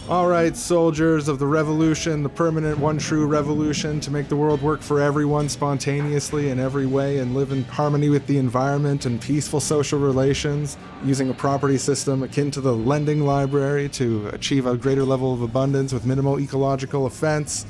All right, soldiers of the revolution, the permanent one true revolution to make the world work for everyone spontaneously in every way and live in harmony with the environment and peaceful social relations, using a property system akin to the lending library to achieve a greater level of abundance with minimal ecological offense.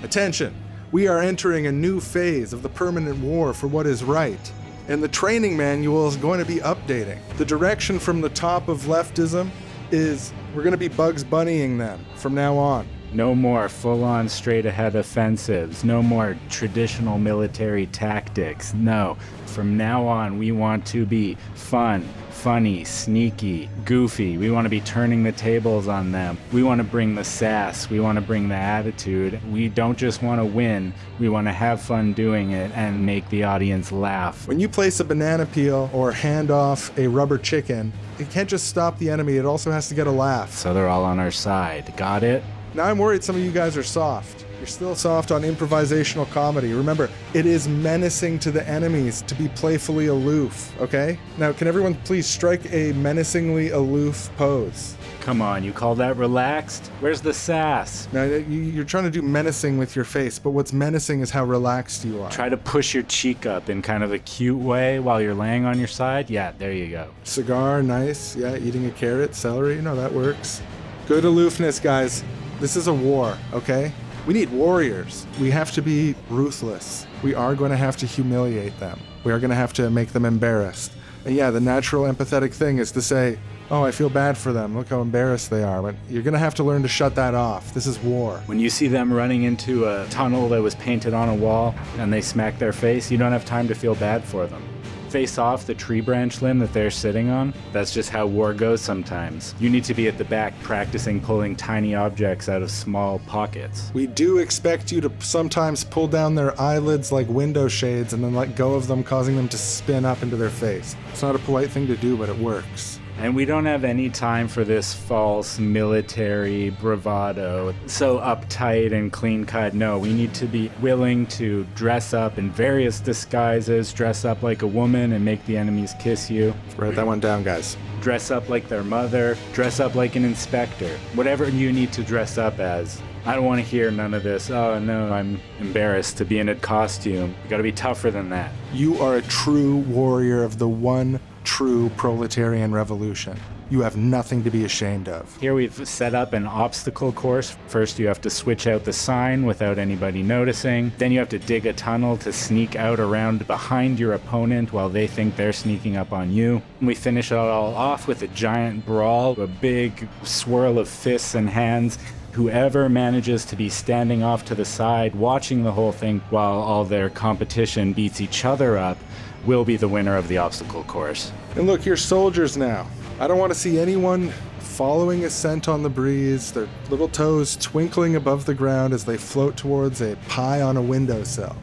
Attention, we are entering a new phase of the permanent war for what is right. And the training manual is going to be updating. The direction from the top of leftism is we're going to be Bugs Bunnying them from now on. No more full-on straight-ahead offensives. No more traditional military tactics. No. From now on, we want to be fun, funny, sneaky, goofy. We want to be turning the tables on them. We want to bring the sass. We want to bring the attitude. We don't just want to win. We want to have fun doing it and make the audience laugh. When you place a banana peel or hand off a rubber chicken, it can't just stop the enemy. It also has to get a laugh. So they're all on our side. Got it? Now I'm worried some of you guys are soft. You're still soft on improvisational comedy. Remember, it is menacing to the enemies to be playfully aloof, okay? Now, can everyone please strike a menacingly aloof pose? Come on, you call that relaxed? Where's the sass? Now, you're trying to do menacing with your face, but what's menacing is how relaxed you are. Try to push your cheek up in kind of a cute way while you're laying on your side. Yeah, there you go. Cigar, nice. Yeah, eating a carrot, celery, that works. Good aloofness, guys. This is a war, okay? We need warriors. We have to be ruthless. We are going to have to humiliate them. We are going to have to make them embarrassed. And yeah, the natural empathetic thing is to say, oh, I feel bad for them. Look how embarrassed they are. But you're going to have to learn to shut that off. This is war. When you see them running into a tunnel that was painted on a wall and they smack their face, you don't have time to feel bad for them. Face off the tree branch limb that they're sitting on. That's just how war goes sometimes. You need to be at the back practicing pulling tiny objects out of small pockets. We do expect you to sometimes pull down their eyelids like window shades and then let go of them, causing them to spin up into their face. It's not a polite thing to do, but it works. And we don't have any time for this false military bravado, so uptight and clean-cut. No, we need to be willing to dress up in various disguises, dress up like a woman and make the enemies kiss you. Write that one down, guys. Dress up like their mother, dress up like an inspector, whatever you need to dress up as. I don't want to hear none of this. Oh no, I'm embarrassed to be in a costume. You gotta be tougher than that. You are a true warrior of the one true proletarian revolution. You have nothing to be ashamed of. Here we've set up an obstacle course. First you have to switch out the sign without anybody noticing. Then you have to dig a tunnel to sneak out around behind your opponent while they think they're sneaking up on you. And we finish it all off with a giant brawl, a big swirl of fists and hands. Whoever manages to be standing off to the side watching the whole thing while all their competition beats each other up will be the winner of the obstacle course. And look, you're soldiers now. I don't want to see anyone following a scent on the breeze, their little toes twinkling above the ground as they float towards a pie on a windowsill.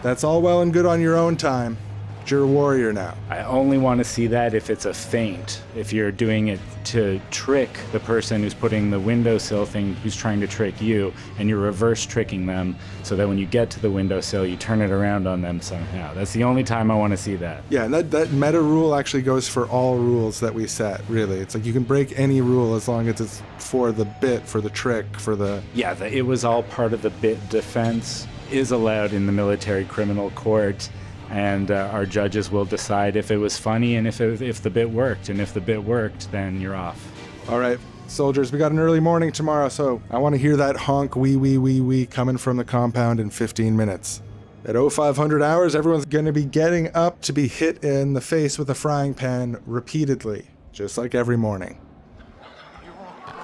That's all well and good on your own time. But you're a warrior now. I only want to see that if it's a feint. If you're doing it to trick the person who's putting the windowsill thing, who's trying to trick you, and you're reverse tricking them so that when you get to the windowsill, you turn it around on them somehow. That's the only time I want to see that. Yeah, and that meta rule actually goes for all rules that we set, really. It's like you can break any rule as long as it's for the bit, for the trick, for the... Yeah, it was all part of the bit defense is allowed in the military criminal court. And our judges will decide if it was funny and if the bit worked. And if the bit worked, then you're off. All right, soldiers, we got an early morning tomorrow, so I want to hear that honk wee coming from the compound in 15 minutes. At 0500 hours, everyone's going to be getting up to be hit in the face with a frying pan repeatedly, just like every morning.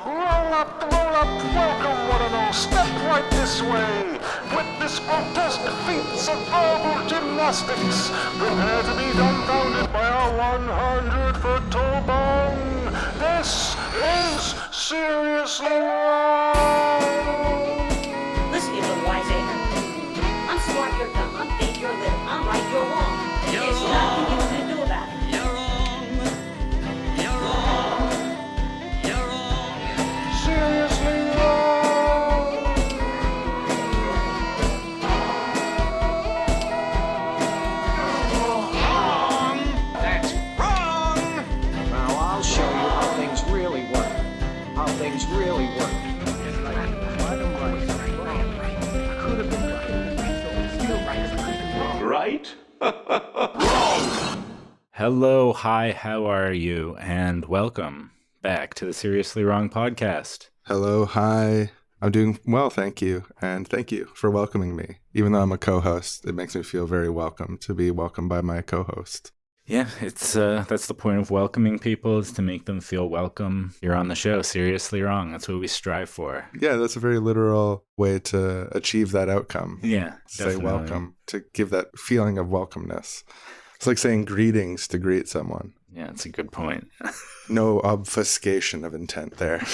Roll up, welcome one and all, step right this way. Witness grotesque feats of verbal gymnastics. Prepare to be dumbfounded by our 100-foot tall bone. This is seriously wrong. Listen, you little wiseacre. I'm smart, you're dumb. I'm thick, you're little. I'm right, you're wrong. There's nothing you can do about it. You're wrong. You're wrong. You're wrong. Seriously wrong. That's wrong. Now I'll show you how things really work. How things really work. right? Hello, hi, how are you? And welcome back to the Seriously Wrong podcast. Hello, hi. I'm doing well, thank you. And thank you for welcoming me. Even though I'm a co-host, it makes me feel very welcome to be welcomed by my co-host. Yeah, it's that's the point of welcoming people, is to make them feel welcome. You're on the show, Seriously Wrong. That's what we strive for. Yeah, that's a very literal way to achieve that outcome. Yeah, Say definitely. welcome, to give that feeling of welcomeness. It's like saying greetings to greet someone. Yeah, it's a good point. No obfuscation of intent there.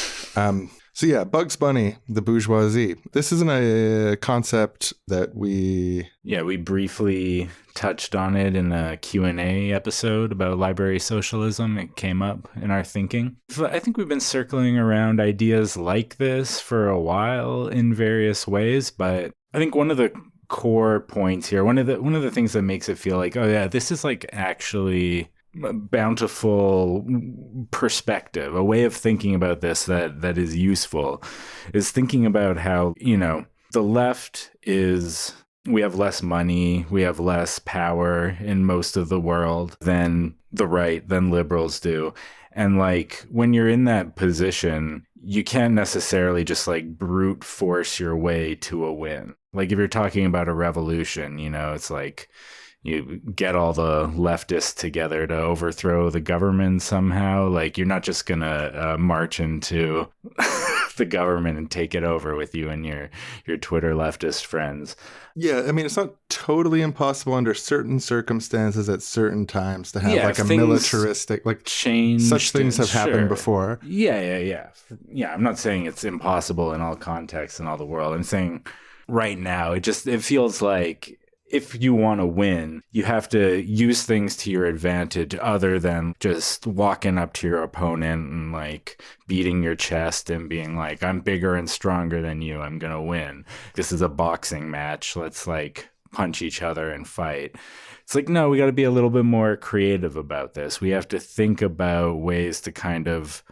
So yeah, Bugs Bunny, the bourgeoisie. This isn't a concept that we... Yeah, we briefly touched on it in a Q&A episode about library socialism. It came up in our thinking. I think we've been circling around ideas like this for a while in various ways, but I think one of the core points here, one of the things that makes it feel like, oh yeah, this is like actually a bountiful perspective, a way of thinking about this that is useful, is thinking about how, the left is, we have less money, we have less power in most of the world than the right, than liberals do. And like, when you're in that position, you can't necessarily just like brute force your way to a win. Like if you're talking about a revolution, it's like you get all the leftists together to overthrow the government somehow. Like you're not just going to march into the government and take it over with you and your Twitter leftist friends. Yeah, I mean, it's not totally impossible under certain circumstances at certain times to have like a things militaristic, like change. Such things have happened before. Yeah. I'm not saying it's impossible in all contexts in all the world. I'm saying right now, it feels like if you want to win, you have to use things to your advantage other than just walking up to your opponent and like beating your chest and being like, I'm bigger and stronger than you, I'm going to win. This is a boxing match. Let's like punch each other and fight. It's like, no, we got to be a little bit more creative about this. We have to think about ways to kind of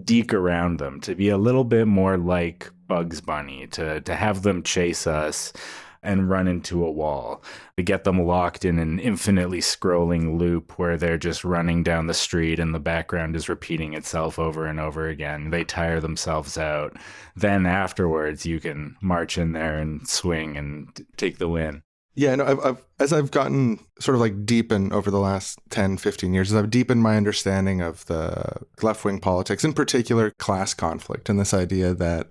deke around them, to be a little bit more like Bugs Bunny, to have them chase us and run into a wall, to get them locked in an infinitely scrolling loop where they're just running down the street and the background is repeating itself over and over again. They tire themselves out. Then afterwards, you can march in there and swing and take the win. Yeah, no, as I've gotten sort of like deepened over the last 10, 15 years, as I've deepened my understanding of the left-wing politics, in particular class conflict, and this idea that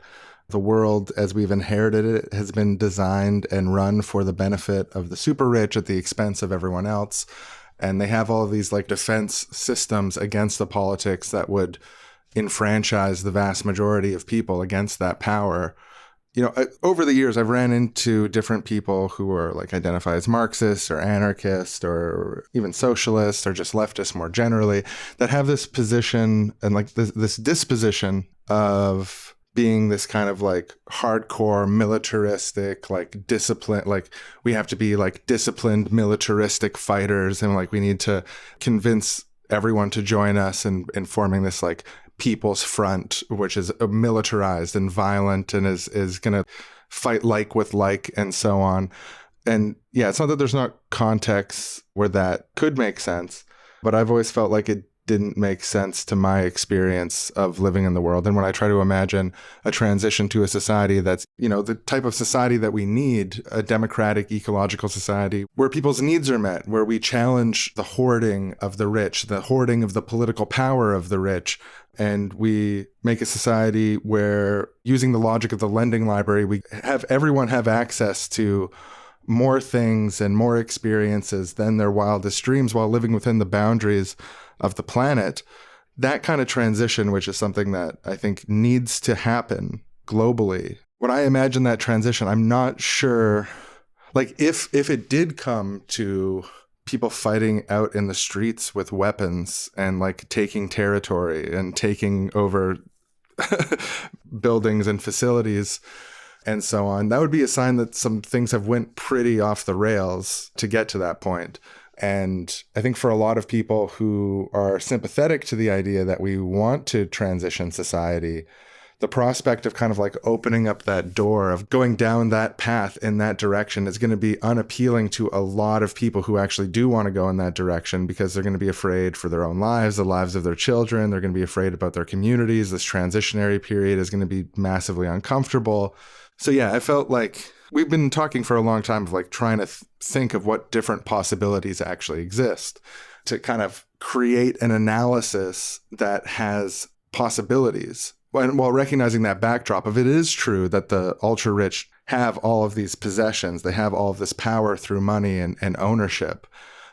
the world as we've inherited it has been designed and run for the benefit of the super rich at the expense of everyone else. And they have all of these like defense systems against the politics that would enfranchise the vast majority of people against that power. Over the years, I've ran into different people who are like identify as Marxists or anarchists or even socialists or just leftists more generally, that have this position and like this disposition of being this kind of like hardcore militaristic, like discipline, like we have to be like disciplined militaristic fighters, and like we need to convince everyone to join us in forming this like People's Front, which is militarized and violent and is going to fight like with like and so on. And yeah, it's not that there's not contexts where that could make sense, but I've always felt like it didn't make sense to my experience of living in the world. And when I try to imagine a transition to a society that's, the type of society that we need, a democratic, ecological society where people's needs are met, where we challenge the hoarding of the rich, the hoarding of the political power of the rich, and we make a society where, using the logic of the lending library, we have everyone have access to more things and more experiences than their wildest dreams while living within the boundaries of the planet. That kind of transition, which is something that I think needs to happen globally. When I imagine that transition, I'm not sure, like if it did come to people fighting out in the streets with weapons and like taking territory and taking over buildings and facilities and so on, that would be a sign that some things have went pretty off the rails to get to that point. And I think for a lot of people who are sympathetic to the idea that we want to transition society the prospect of kind of like opening up that door of going down that path in that direction is going to be unappealing to a lot of people who actually do want to go in that direction, because they're going to be afraid for their own lives, the lives of their children. They're going to be afraid about their communities. This transitionary period is going to be massively uncomfortable. So yeah, I felt like we've been talking for a long time of like trying to think of what different possibilities actually exist, to kind of create an analysis that has possibilities. While recognizing that backdrop of, it is true that the ultra rich have all of these possessions, they have all of this power through money and ownership,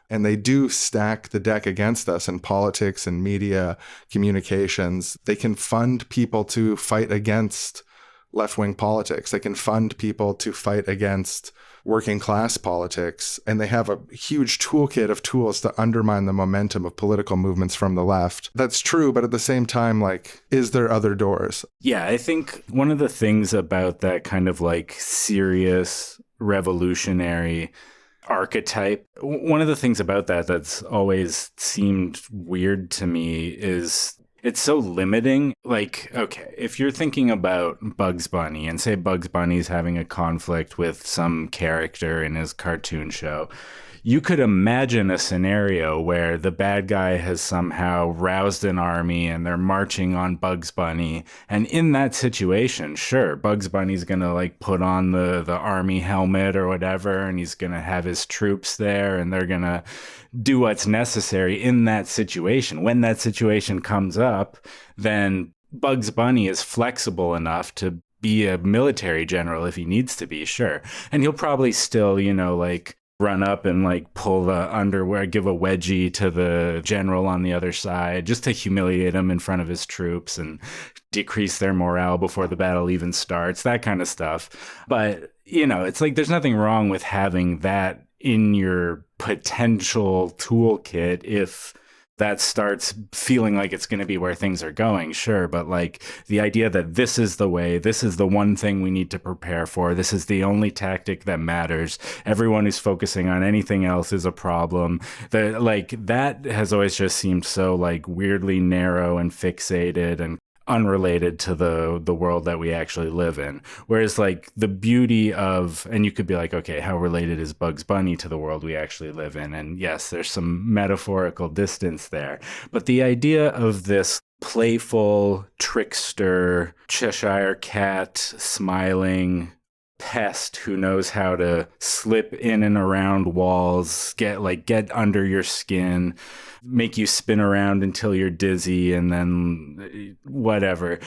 and they do stack the deck against us in politics and media communications. They can fund people to fight against left-wing politics. They can fund people to fight against working class politics, and they have a huge toolkit of tools to undermine the momentum of political movements from the left. That's true, but at the same time, like, is there other doors? Yeah, I think one of the things about that kind of like serious revolutionary archetype, one of the things about that that's always seemed weird to me is it's so limiting. Like, okay, if you're thinking about Bugs Bunny and say Bugs Bunny's having a conflict with some character in his cartoon show, you could imagine a scenario where the bad guy has somehow roused an army and they're marching on Bugs Bunny. And in that situation, sure, Bugs Bunny's going to like put on the army helmet or whatever, and he's going to have his troops there and they're going to do what's necessary in that situation. When that situation comes up, then Bugs Bunny is flexible enough to be a military general if he needs to be, sure. And he'll probably still, you know, like run up and like pull the underwear, give a wedgie to the general on the other side just to humiliate him in front of his troops and decrease their morale before the battle even starts, that kind of stuff. But, you know, it's like there's nothing wrong with having that in your potential toolkit if that starts feeling like it's going to be where things are going, sure. But like the idea that this is the way, this is the one thing we need to prepare for, this is the only tactic that matters, everyone who's focusing on anything else is a problem, that like that has always just seemed so like weirdly narrow and fixated and unrelated to the world that we actually live in. Whereas like the beauty of, and you could be like, okay, how related is Bugs Bunny to the world we actually live in? And yes, there's some metaphorical distance there. But the idea of this playful trickster, Cheshire cat, smiling pest who knows how to slip in and around walls, get under your skin, make you spin around until you're dizzy, and then whatever.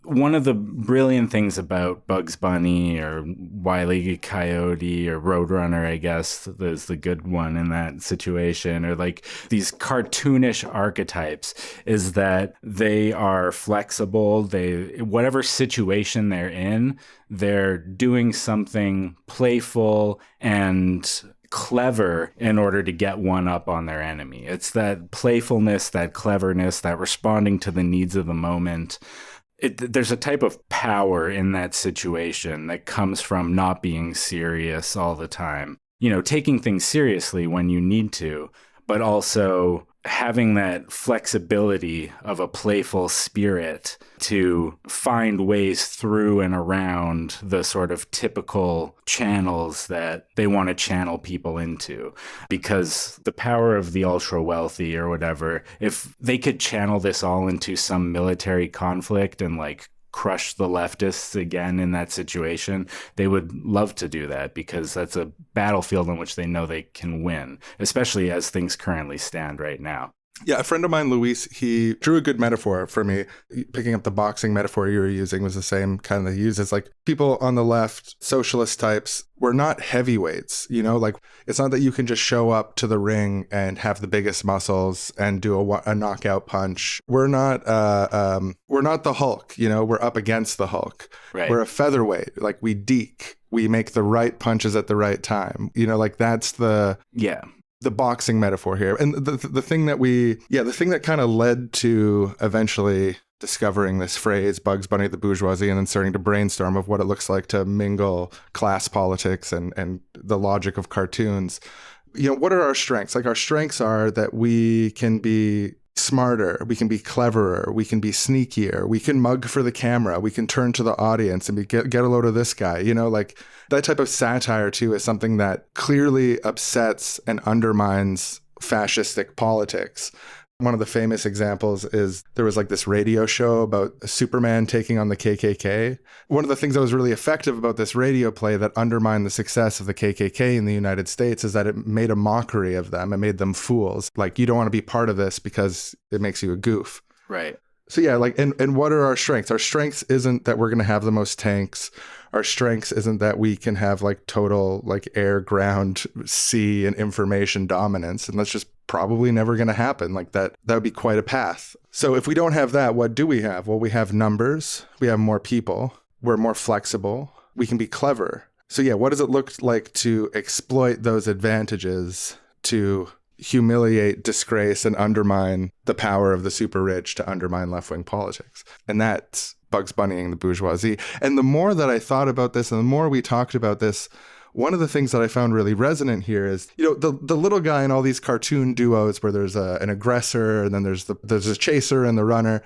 One of the brilliant things about Bugs Bunny or Wile E. Coyote or Roadrunner, I guess, is the good one in that situation, or like these cartoonish archetypes, is that they are flexible. Whatever situation they're in, they're doing something playful and clever in order to get one up on their enemy. It's that playfulness, that cleverness, that responding to the needs of the moment. There's a type of power in that situation that comes from not being serious all the time. You know, taking things seriously when you need to, but also having that flexibility of a playful spirit to find ways through and around the sort of typical channels that they want to channel people into. Because the power of the ultra wealthy or whatever, if they could channel this all into some military conflict and like crush the leftists again in that situation, they would love to do that because that's a battlefield on which they know they can win, especially as things currently stand right now. Yeah, a friend of mine, Luis, he drew a good metaphor for me. Picking up the boxing metaphor you were using was the same kind that he uses. Like people on the left, socialist types, we're not heavyweights, you know, like it's not that you can just show up to the ring and have the biggest muscles and do a knockout punch. We're not the Hulk, you know, we're up against the Hulk. Right. We're a featherweight, like we deke, we make the right punches at the right time. You know, like that's the boxing metaphor here. And the thing that kind of led to eventually discovering this phrase, Bugs Bunny the Bourgeoisie, and then starting to brainstorm of what it looks like to mingle class politics and the logic of cartoons. You know, what are our strengths? Like our strengths are that we can be smarter, we can be cleverer, we can be sneakier, we can mug for the camera, we can turn to the audience and get a load of this guy. Like that type of satire too is something that clearly upsets and undermines fascistic politics. One of the famous examples is there was like this radio show about Superman taking on the KKK. One of the things that was really effective about this radio play that undermined the success of the KKK in the United States is that it made a mockery of them. It made them fools. Like, you don't want to be part of this because it makes you a goof. Right. So yeah, like, and what are our strengths? Our strengths isn't that we're going to have the most tanks. Our strengths isn't that we can have like total like air, ground, sea, and information dominance. And that's just probably never going to happen. Like that would be quite a path. So if we don't have that, what do we have? Well, we have numbers. We have more people. We're more flexible. We can be clever. So yeah, what does it look like to exploit those advantages to humiliate, disgrace, and undermine the power of the super rich, to undermine left-wing politics? And that's Bugs Bunnying the bourgeoisie. And the more that I thought about this and the more we talked about this, one of the things that I found really resonant here is, the little guy in all these cartoon duos where there's an aggressor and then there's a chaser and the runner.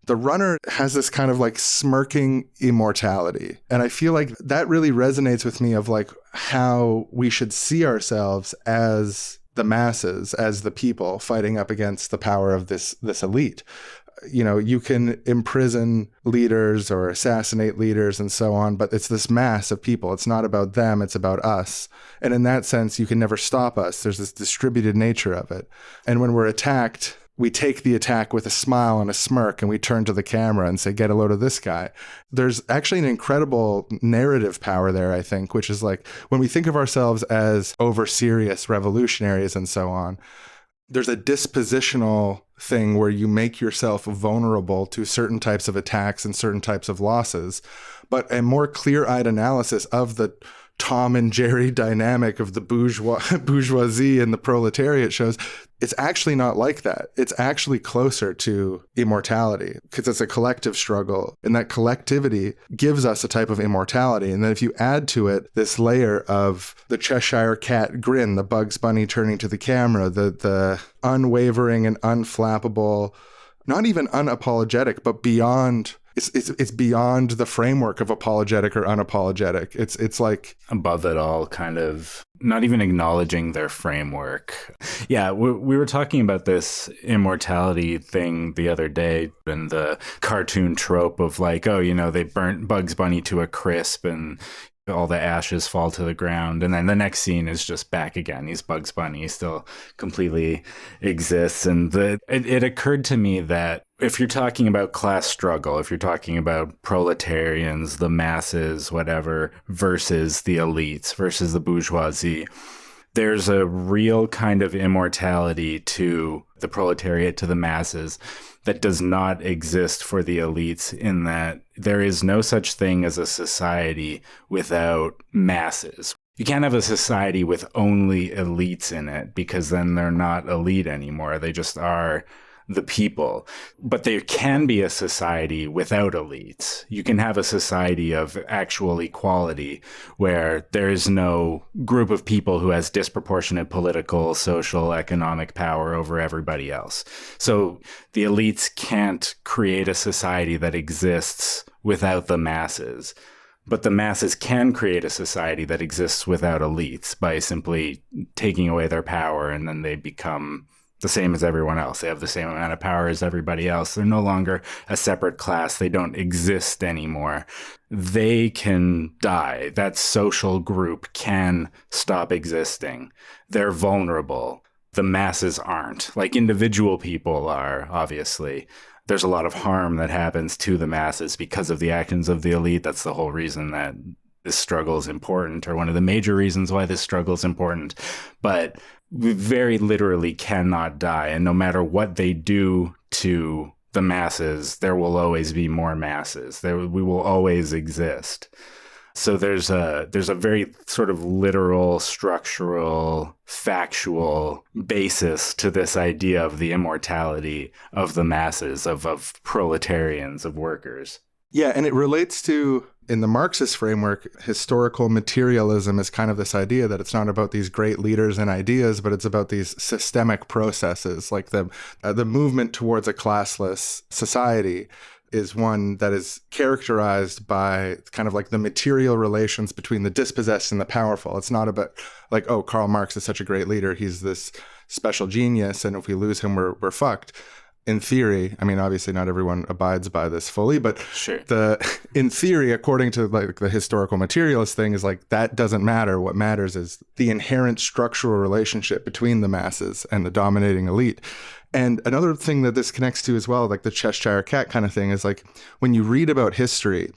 The runner has this kind of like smirking immortality. And I feel like that really resonates with me of like how we should see ourselves as the masses, as the people fighting up against the power of this elite. You can imprison leaders or assassinate leaders and so on, but it's this mass of people. It's not about them, it's about us. And in that sense, you can never stop us. There's this distributed nature of it. And when we're attacked, we take the attack with a smile and a smirk, and we turn to the camera and say, get a load of this guy. There's actually an incredible narrative power there, I think, which is like when we think of ourselves as over serious revolutionaries and so on, there's a dispositional thing where you make yourself vulnerable to certain types of attacks and certain types of losses. But a more clear-eyed analysis of the Tom and Jerry dynamic of the bourgeoisie and the proletariat shows it's actually not like that. It's actually closer to immortality because it's a collective struggle, and that collectivity gives us a type of immortality. And then if you add to it this layer of the Cheshire Cat grin, the Bugs Bunny turning to the camera, the unwavering and unflappable, not even unapologetic, but beyond. It's beyond the framework of apologetic or unapologetic. It's like above it all, kind of not even acknowledging their framework. Yeah, we were talking about this immortality thing the other day, and the cartoon trope of like, they burnt Bugs Bunny to a crisp and all the ashes fall to the ground, and then the next scene is just back again. He's Bugs Bunny. He still completely exists. And it occurred to me that if you're talking about class struggle, if you're talking about proletarians, the masses, whatever, versus the elites, versus the bourgeoisie, there's a real kind of immortality to the proletariat, to the masses, that does not exist for the elites, in that there is no such thing as a society without masses. You can't have a society with only elites in it, because then they're not elite anymore. They just are the people. But there can be a society without elites. You can have a society of actual equality where there is no group of people who has disproportionate political, social, economic power over everybody else. So the elites can't create a society that exists without the masses. But the masses can create a society that exists without elites by simply taking away their power, and then they become the same as everyone else. They have the same amount of power as everybody else. They're no longer a separate class. They don't exist anymore. They can die. That social group can stop existing. They're vulnerable. The masses aren't. Like individual people are, obviously. There's a lot of harm that happens to the masses because of the actions of the elite. That's the whole reason that this struggle is important, or one of the major reasons why this struggle is important. But we very literally cannot die. And no matter what they do to the masses, there will always be more masses. We will always exist. So there's a very sort of literal, structural, factual basis to this idea of the immortality of the masses, of proletarians, of workers. Yeah, and it relates to, in the Marxist framework, historical materialism is kind of this idea that it's not about these great leaders and ideas, but it's about these systemic processes, like the movement towards a classless society is one that is characterized by kind of like the material relations between the dispossessed and the powerful. It's not about like, oh, Karl Marx is such a great leader, he's this special genius, and if we lose him, we're fucked. In theory, I mean, obviously not everyone abides by this fully, but Sure. In theory, according to like the historical materialist thing, is like that doesn't matter. What matters is the inherent structural relationship between the masses and the dominating elite. And another thing that this connects to as well, like the Cheshire Cat kind of thing, is like when you read about history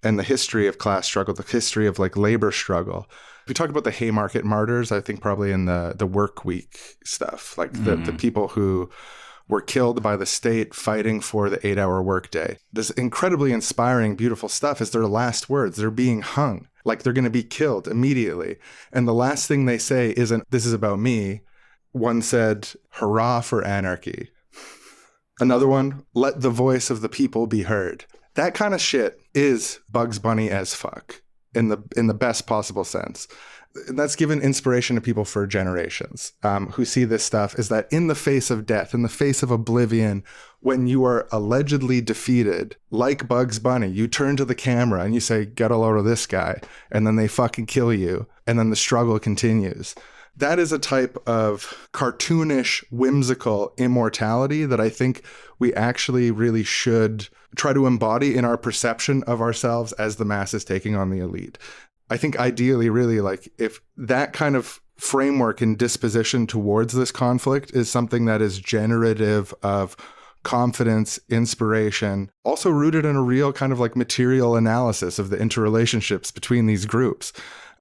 and the history of class struggle, the history of like labor struggle. We talk about the Haymarket martyrs, I think probably in the work week stuff, like the people who were killed by the state fighting for the 8-hour workday. This incredibly inspiring, beautiful stuff is their last words. They're being hung, like they're going to be killed immediately. And the last thing they say isn't, this is about me. One said, hurrah for anarchy. Another one, let the voice of the people be heard. That kind of shit is Bugs Bunny as fuck in the best possible sense. That's given inspiration to people for generations who see this stuff, is that in the face of death, in the face of oblivion, when you are allegedly defeated, like Bugs Bunny, you turn to the camera and you say, get a load of this guy, and then they fucking kill you, and then the struggle continues. That is a type of cartoonish, whimsical immortality that I think we actually really should try to embody in our perception of ourselves as the masses taking on the elite. I think ideally, really, like if that kind of framework and disposition towards this conflict is something that is generative of confidence, inspiration, also rooted in a real kind of like material analysis of the interrelationships between these groups.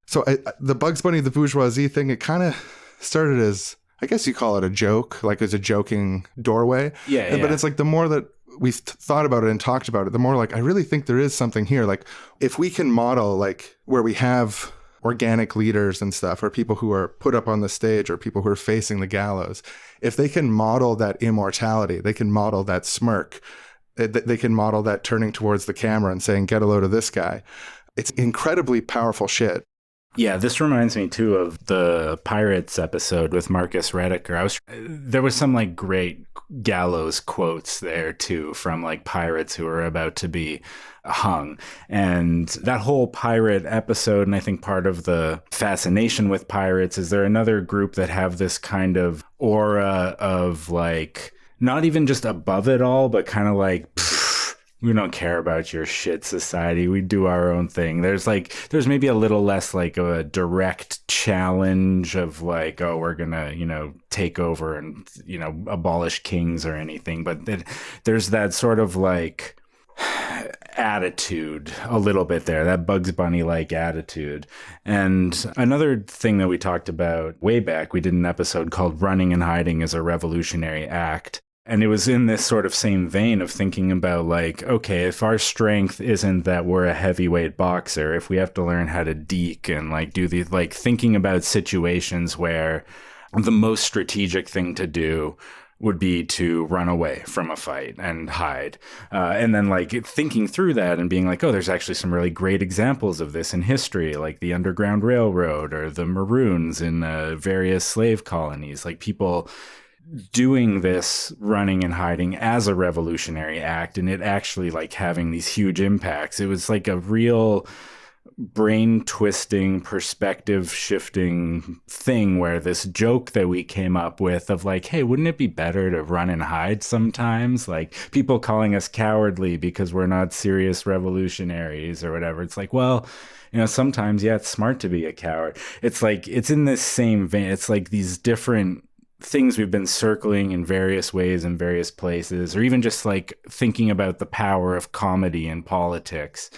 So the Bugs Bunny, the bourgeoisie thing, it kind of started as, I guess you call it a joke, like as a joking doorway. Yeah. But it's like the more that we've thought about it and talked about it, the more like I really think there is something here. Like if we can model like where we have organic leaders and stuff, or people who are put up on the stage, or people who are facing the gallows, if they can model that immortality, they can model that smirk, they can model that turning towards the camera and saying, get a load of this guy. It's incredibly powerful shit. Yeah, this reminds me too of the Pirates episode with Marcus Rediker. There was some like great gallows quotes there too from like pirates who are about to be hung. And that whole pirate episode, and I think part of the fascination with pirates is they're another group that have this kind of aura of like, not even just above it all, but kind of like, we don't care about your shit society. We do our own thing. There's maybe a little less like a direct challenge of like, oh, we're going to, take over and, abolish kings or anything. But there's that sort of like attitude a little bit there, that Bugs Bunny like attitude. And another thing that we talked about way back, we did an episode called Running and Hiding is a Revolutionary Act. And it was in this sort of same vein of thinking about like, okay, if our strength isn't that we're a heavyweight boxer, if we have to learn how to deke and like do these, like thinking about situations where the most strategic thing to do would be to run away from a fight and hide. And then like thinking through that and being like, oh, there's actually some really great examples of this in history, like the Underground Railroad or the Maroons in various slave colonies, like people doing this running and hiding as a revolutionary act, and it actually like having these huge impacts. It was like a real brain twisting, perspective shifting thing where this joke that we came up with of like, hey, wouldn't it be better to run and hide sometimes? Like people calling us cowardly because we're not serious revolutionaries or whatever. It's like, well, sometimes, yeah, it's smart to be a coward. It's like, it's in this same vein. It's like these different things we've been circling in various ways in various places, or even just like thinking about the power of comedy in politics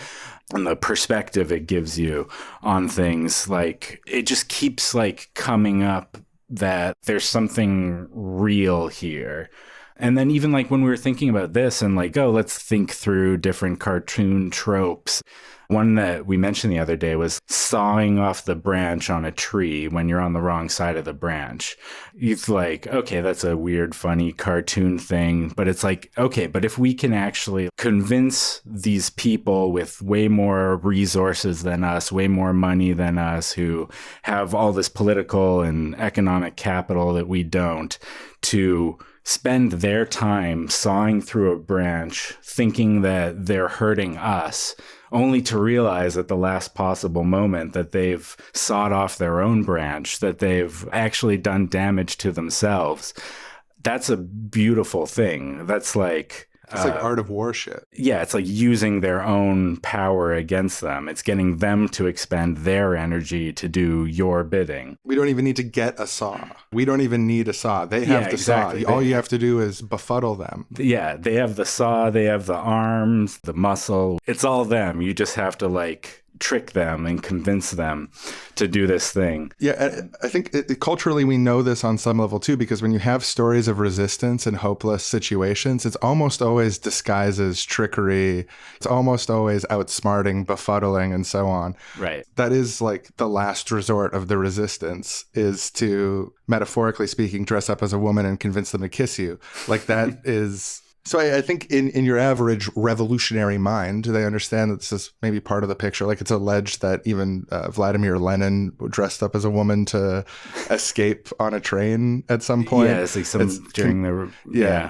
and the perspective it gives you on things. Like it just keeps like coming up that there's something real here. And then even like when we were thinking about this and like, oh, let's think through different cartoon tropes. One that we mentioned the other day was sawing off the branch on a tree when you're on the wrong side of the branch. It's like, okay, that's a weird, funny cartoon thing. But it's like, okay, but if we can actually convince these people with way more resources than us, way more money than us, who have all this political and economic capital that we don't, to spend their time sawing through a branch, thinking that they're hurting us, only to realize at the last possible moment that they've sawed off their own branch, that they've actually done damage to themselves. That's a beautiful thing. That's like... It's like art of war shit. Yeah, it's like using their own power against them. It's getting them to expend their energy to do your bidding. We don't even need to get a saw. We don't even need a saw. They have the exactly. saw. All you have to do is befuddle them. Yeah, they have the saw, they have the arms, the muscle. It's all them. You just have to like trick them and convince them to do this thing. Yeah, I think culturally we know this on some level too, because when you have stories of resistance in hopeless situations, it's almost always disguised as trickery. It's almost always outsmarting, befuddling, and so on. Right. That is like the last resort of the resistance, is to, metaphorically speaking, dress up as a woman and convince them to kiss you. Like that is... So I think in your average revolutionary mind, they understand that this is maybe part of the picture. Like it's alleged that even Vladimir Lenin dressed up as a woman to escape on a train at some point. Yeah, it's like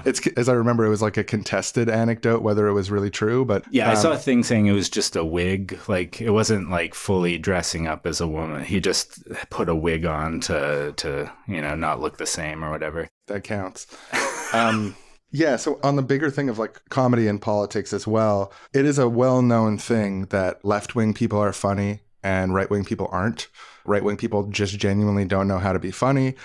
It's, as I remember, it was like a contested anecdote, whether it was really true. But yeah, I saw a thing saying it was just a wig. Like it wasn't like fully dressing up as a woman. He just put a wig on to not look the same or whatever. That counts. Yeah, so on the bigger thing of like comedy and politics as well, it is a well-known thing that left-wing people are funny and right-wing people aren't. Right-wing people just genuinely don't know how to be funny.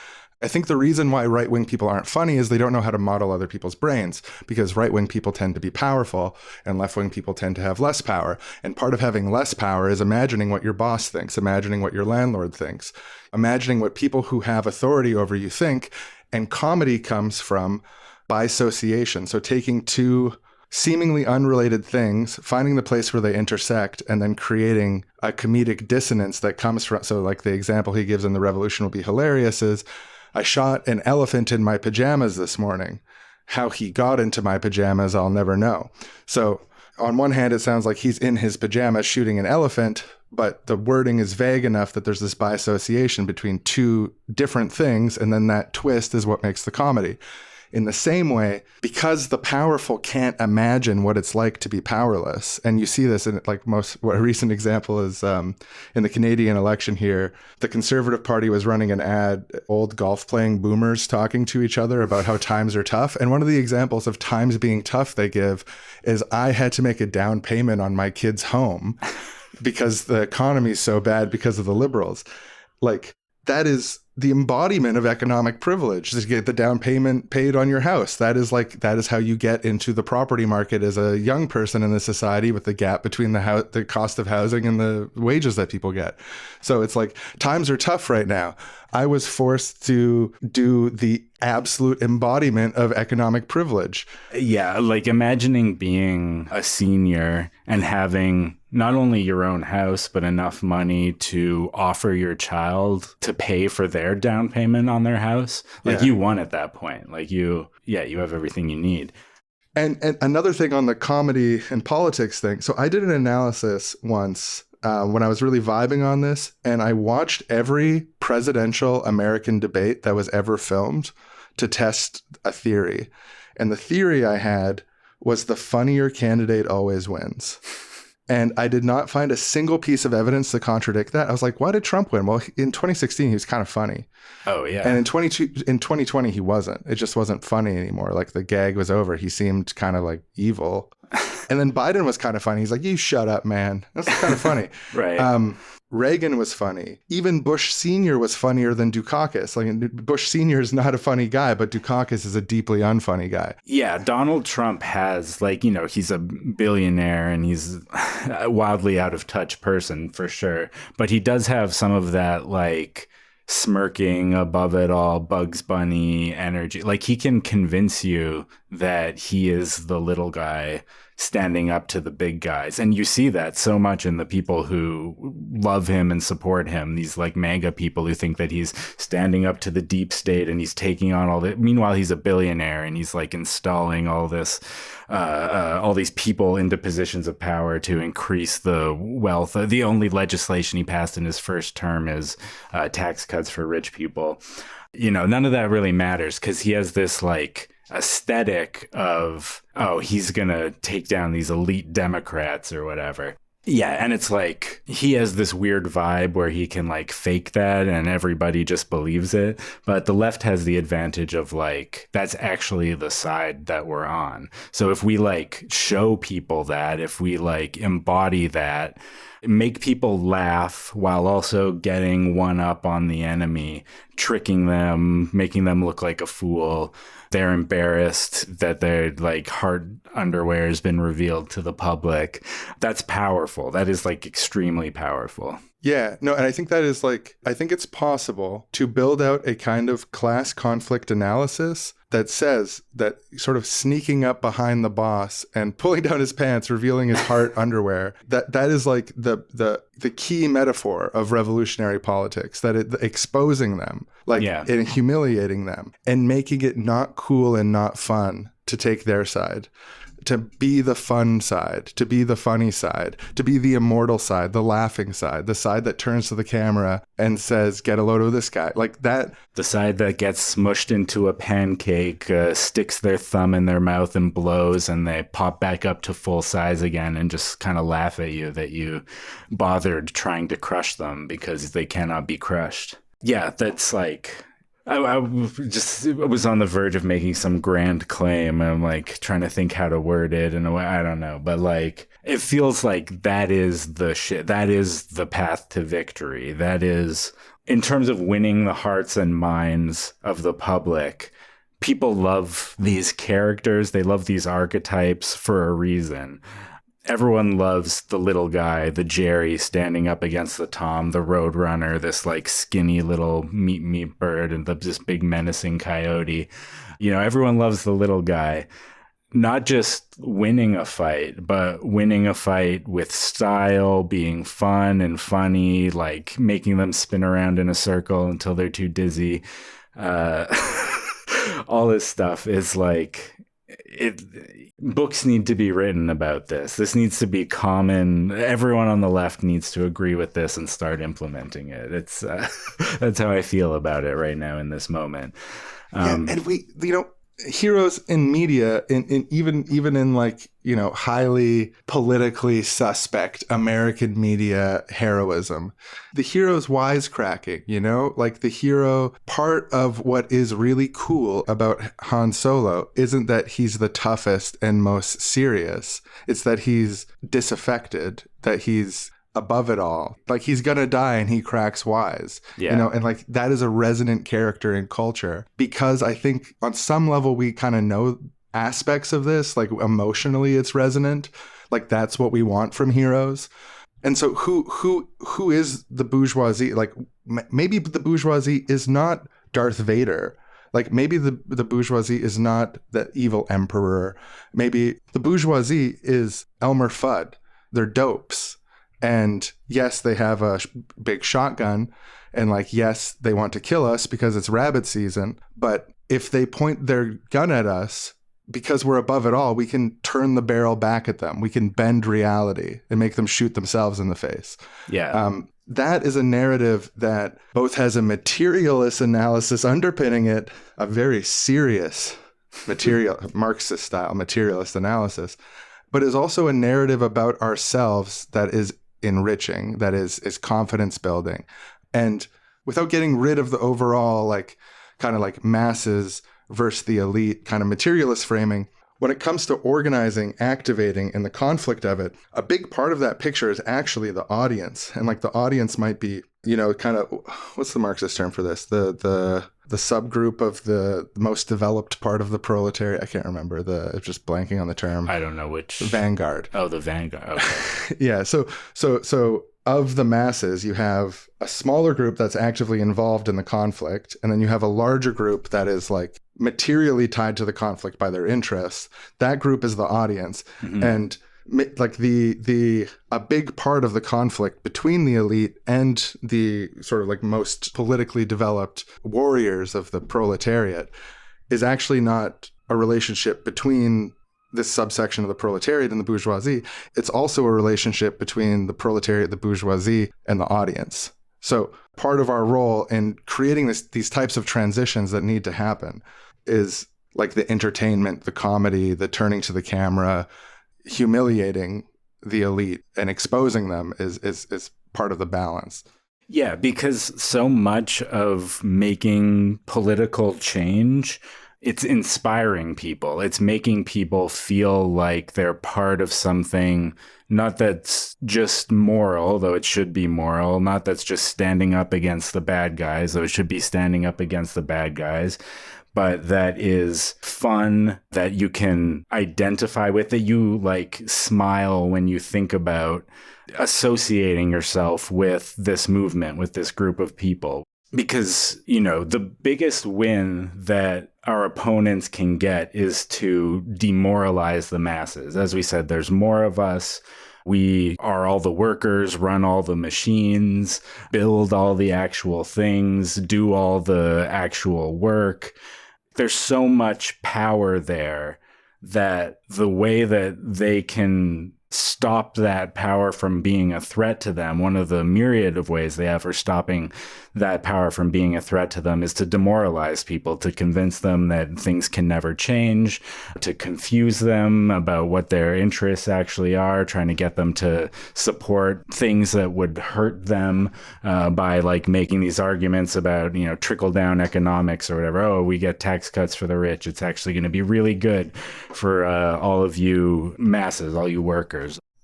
I think the reason why right-wing people aren't funny is they don't know how to model other people's brains, because right-wing people tend to be powerful and left-wing people tend to have less power. And part of having less power is imagining what your boss thinks, imagining what your landlord thinks, imagining what people who have authority over you think. And comedy comes from bisociation. So taking two seemingly unrelated things, finding the place where they intersect, and then creating a comedic dissonance that comes from, so like the example he gives in The Revolution will be hilarious is, I shot an elephant in my pajamas this morning. How he got into my pajamas, I'll never know. So on one hand, it sounds like he's in his pajamas shooting an elephant, but the wording is vague enough that there's this bisociation between two different things, and then that twist is what makes the comedy. In the same way, because the powerful can't imagine what it's like to be powerless, and you see this in like a recent example is in the Canadian election here, the Conservative Party was running an ad, old golf-playing boomers talking to each other about how times are tough, and one of the examples of times being tough they give is, I had to make a down payment on my kid's home because the economy is so bad because of the Liberals. Like, that is the embodiment of economic privilege, to get the down payment paid on your house. That is how you get into the property market as a young person in this society, with the gap between the cost of housing and the wages that people get. So it's like, times are tough right now. I was forced to do the absolute embodiment of economic privilege. Yeah, like imagining being a senior and having not only your own house, but enough money to offer your child to pay for their down payment on their house. Like, you won at that point. Like you have everything you need. And another thing on the comedy and politics thing. So I did an analysis once when I was really vibing on this, and I watched every presidential American debate that was ever filmed to test a theory. And the theory I had was the funnier candidate always wins. And I did not find a single piece of evidence to contradict that. I was like, why did Trump win? Well, in 2016, he was kind of funny. Oh, yeah. And in 2020, he wasn't. It just wasn't funny anymore. Like, the gag was over. He seemed kind of like evil. And then Biden was kind of funny. He's like, you shut up, man. That's kind of funny. Right. Reagan was funny. Even Bush Sr. was funnier than Dukakis. Like, Bush Sr. is not a funny guy, but Dukakis is a deeply unfunny guy. Yeah, Donald Trump has, like, he's a billionaire and he's a wildly out of touch person for sure. But he does have some of that, like, smirking above it all, Bugs Bunny energy. Like, he can convince you that he is the little guy standing up to the big guys. And you see that so much in the people who love him and support him, these like mega people who think that he's standing up to the deep state and he's taking on all that. Meanwhile, he's a billionaire and he's like installing all this, all these people into positions of power to increase the wealth. The only legislation he passed in his first term is tax cuts for rich people. You know, none of that really matters because he has this like aesthetic of, oh, he's gonna take down these elite Democrats or whatever. Yeah, and it's like he has this weird vibe where he can like fake that and everybody just believes it. But the left has the advantage of like, that's actually the side that we're on. So if we like show people that, if we like embody that, make people laugh while also getting one up on the enemy, tricking them, making them look like a fool. They're embarrassed that their like heart underwear has been revealed to the public. That's powerful. That is like extremely powerful. Yeah, no, and I think that is like, I think it's possible to build out a kind of class conflict analysis that says that sort of sneaking up behind the boss and pulling down his pants, revealing his heart underwear, that is like the key metaphor of revolutionary politics, that exposing them, like, and humiliating them and making it not cool and not fun to take their side. To be the fun side, to be the funny side, to be the immortal side, the laughing side, the side that turns to the camera and says, get a load of this guy. Like that. The side that gets smushed into a pancake, sticks their thumb in their mouth and blows, and they pop back up to full size again and just kind of laugh at you that you bothered trying to crush them because they cannot be crushed. Yeah, that's like... I was on the verge of making some grand claim. I'm like trying to think how to word it in a way. I don't know. But like, it feels like that is the shit. That is the path to victory. That is, in terms of winning the hearts and minds of the public, people love these characters. They love these archetypes for a reason. Everyone loves the little guy, the Jerry standing up against the Tom, the Roadrunner, this like skinny little meat bird, and this big menacing coyote. You know, everyone loves the little guy. Not just winning a fight, but winning a fight with style, being fun and funny, like making them spin around in a circle until they're too dizzy. All this stuff is like... Books need to be written about this. This needs to be common. Everyone on the left needs to agree with this and start implementing it. It's that's how I feel about it right now in this moment. And we, you know, heroes in media, in even in like, you know, highly politically suspect American media heroism, the hero's wisecracking, you know, like the hero, part of what is really cool about Han Solo isn't that he's the toughest and most serious. It's that he's disaffected, that he's above it all. Like, he's gonna die and he cracks wise. You know, and like that is a resonant character in culture, because I think on some level we kind of know aspects of this, like emotionally it's resonant, like that's what we want from heroes. And so who is the bourgeoisie? Like maybe the bourgeoisie is not Darth Vader. Like maybe the bourgeoisie is not the evil emperor. Maybe the bourgeoisie is Elmer Fudd. They're dopes. And yes, they have a big shotgun, and like, yes, they want to kill us because it's rabbit season. But if they point their gun at us, because we're above it all, we can turn the barrel back at them. We can bend reality and make them shoot themselves in the face. Yeah. That is a narrative that both has a materialist analysis underpinning it, a very serious Marxist style materialist analysis, but is also a narrative about ourselves that is enriching, that is confidence building. And without getting rid of the overall like kind of like masses versus the elite kind of materialist framing, when it comes to organizing, activating, and the conflict of it, a big part of that picture is actually the audience. And like the audience might be, you know, kind of, what's the Marxist term for this? The subgroup of the most developed part of the proletariat. I can't remember just blanking on the term. I don't know which. Vanguard. Oh, the vanguard. Okay. Yeah. So of the masses, you have a smaller group that's actively involved in the conflict, and then you have a larger group that is like materially tied to the conflict by their interests. That group is the audience. And like a big part of the conflict between the elite and the sort of like most politically developed warriors of the proletariat is actually not a relationship between this subsection of the proletariat and the bourgeoisie. It's also a relationship between the proletariat, the bourgeoisie, and the audience. So part of our role in creating these types of transitions that need to happen is like the entertainment, the comedy, the turning to the camera, humiliating the elite and exposing them is part of the balance. Yeah, because so much of making political change, it's inspiring people. It's making people feel like they're part of something, not that's just moral, though it should be moral, not that's just standing up against the bad guys, though it should be standing up against the bad guys, but that is fun, that you can identify with, that you like smile when you think about associating yourself with this movement, with this group of people. Because, you know, the biggest win that our opponents can get is to demoralize the masses. As we said, there's more of us. We are all the workers, run all the machines, build all the actual things, do all the actual work. There's so much power there that the way that they can stop that power from being a threat to them, one of the myriad of ways they have for stopping that power from being a threat to them, is to demoralize people, to convince them that things can never change, to confuse them about what their interests actually are, trying to get them to support things that would hurt them by like making these arguments about, you know, trickle down economics or whatever. Oh, we get tax cuts for the rich. It's actually going to be really good for all of you masses, all you workers.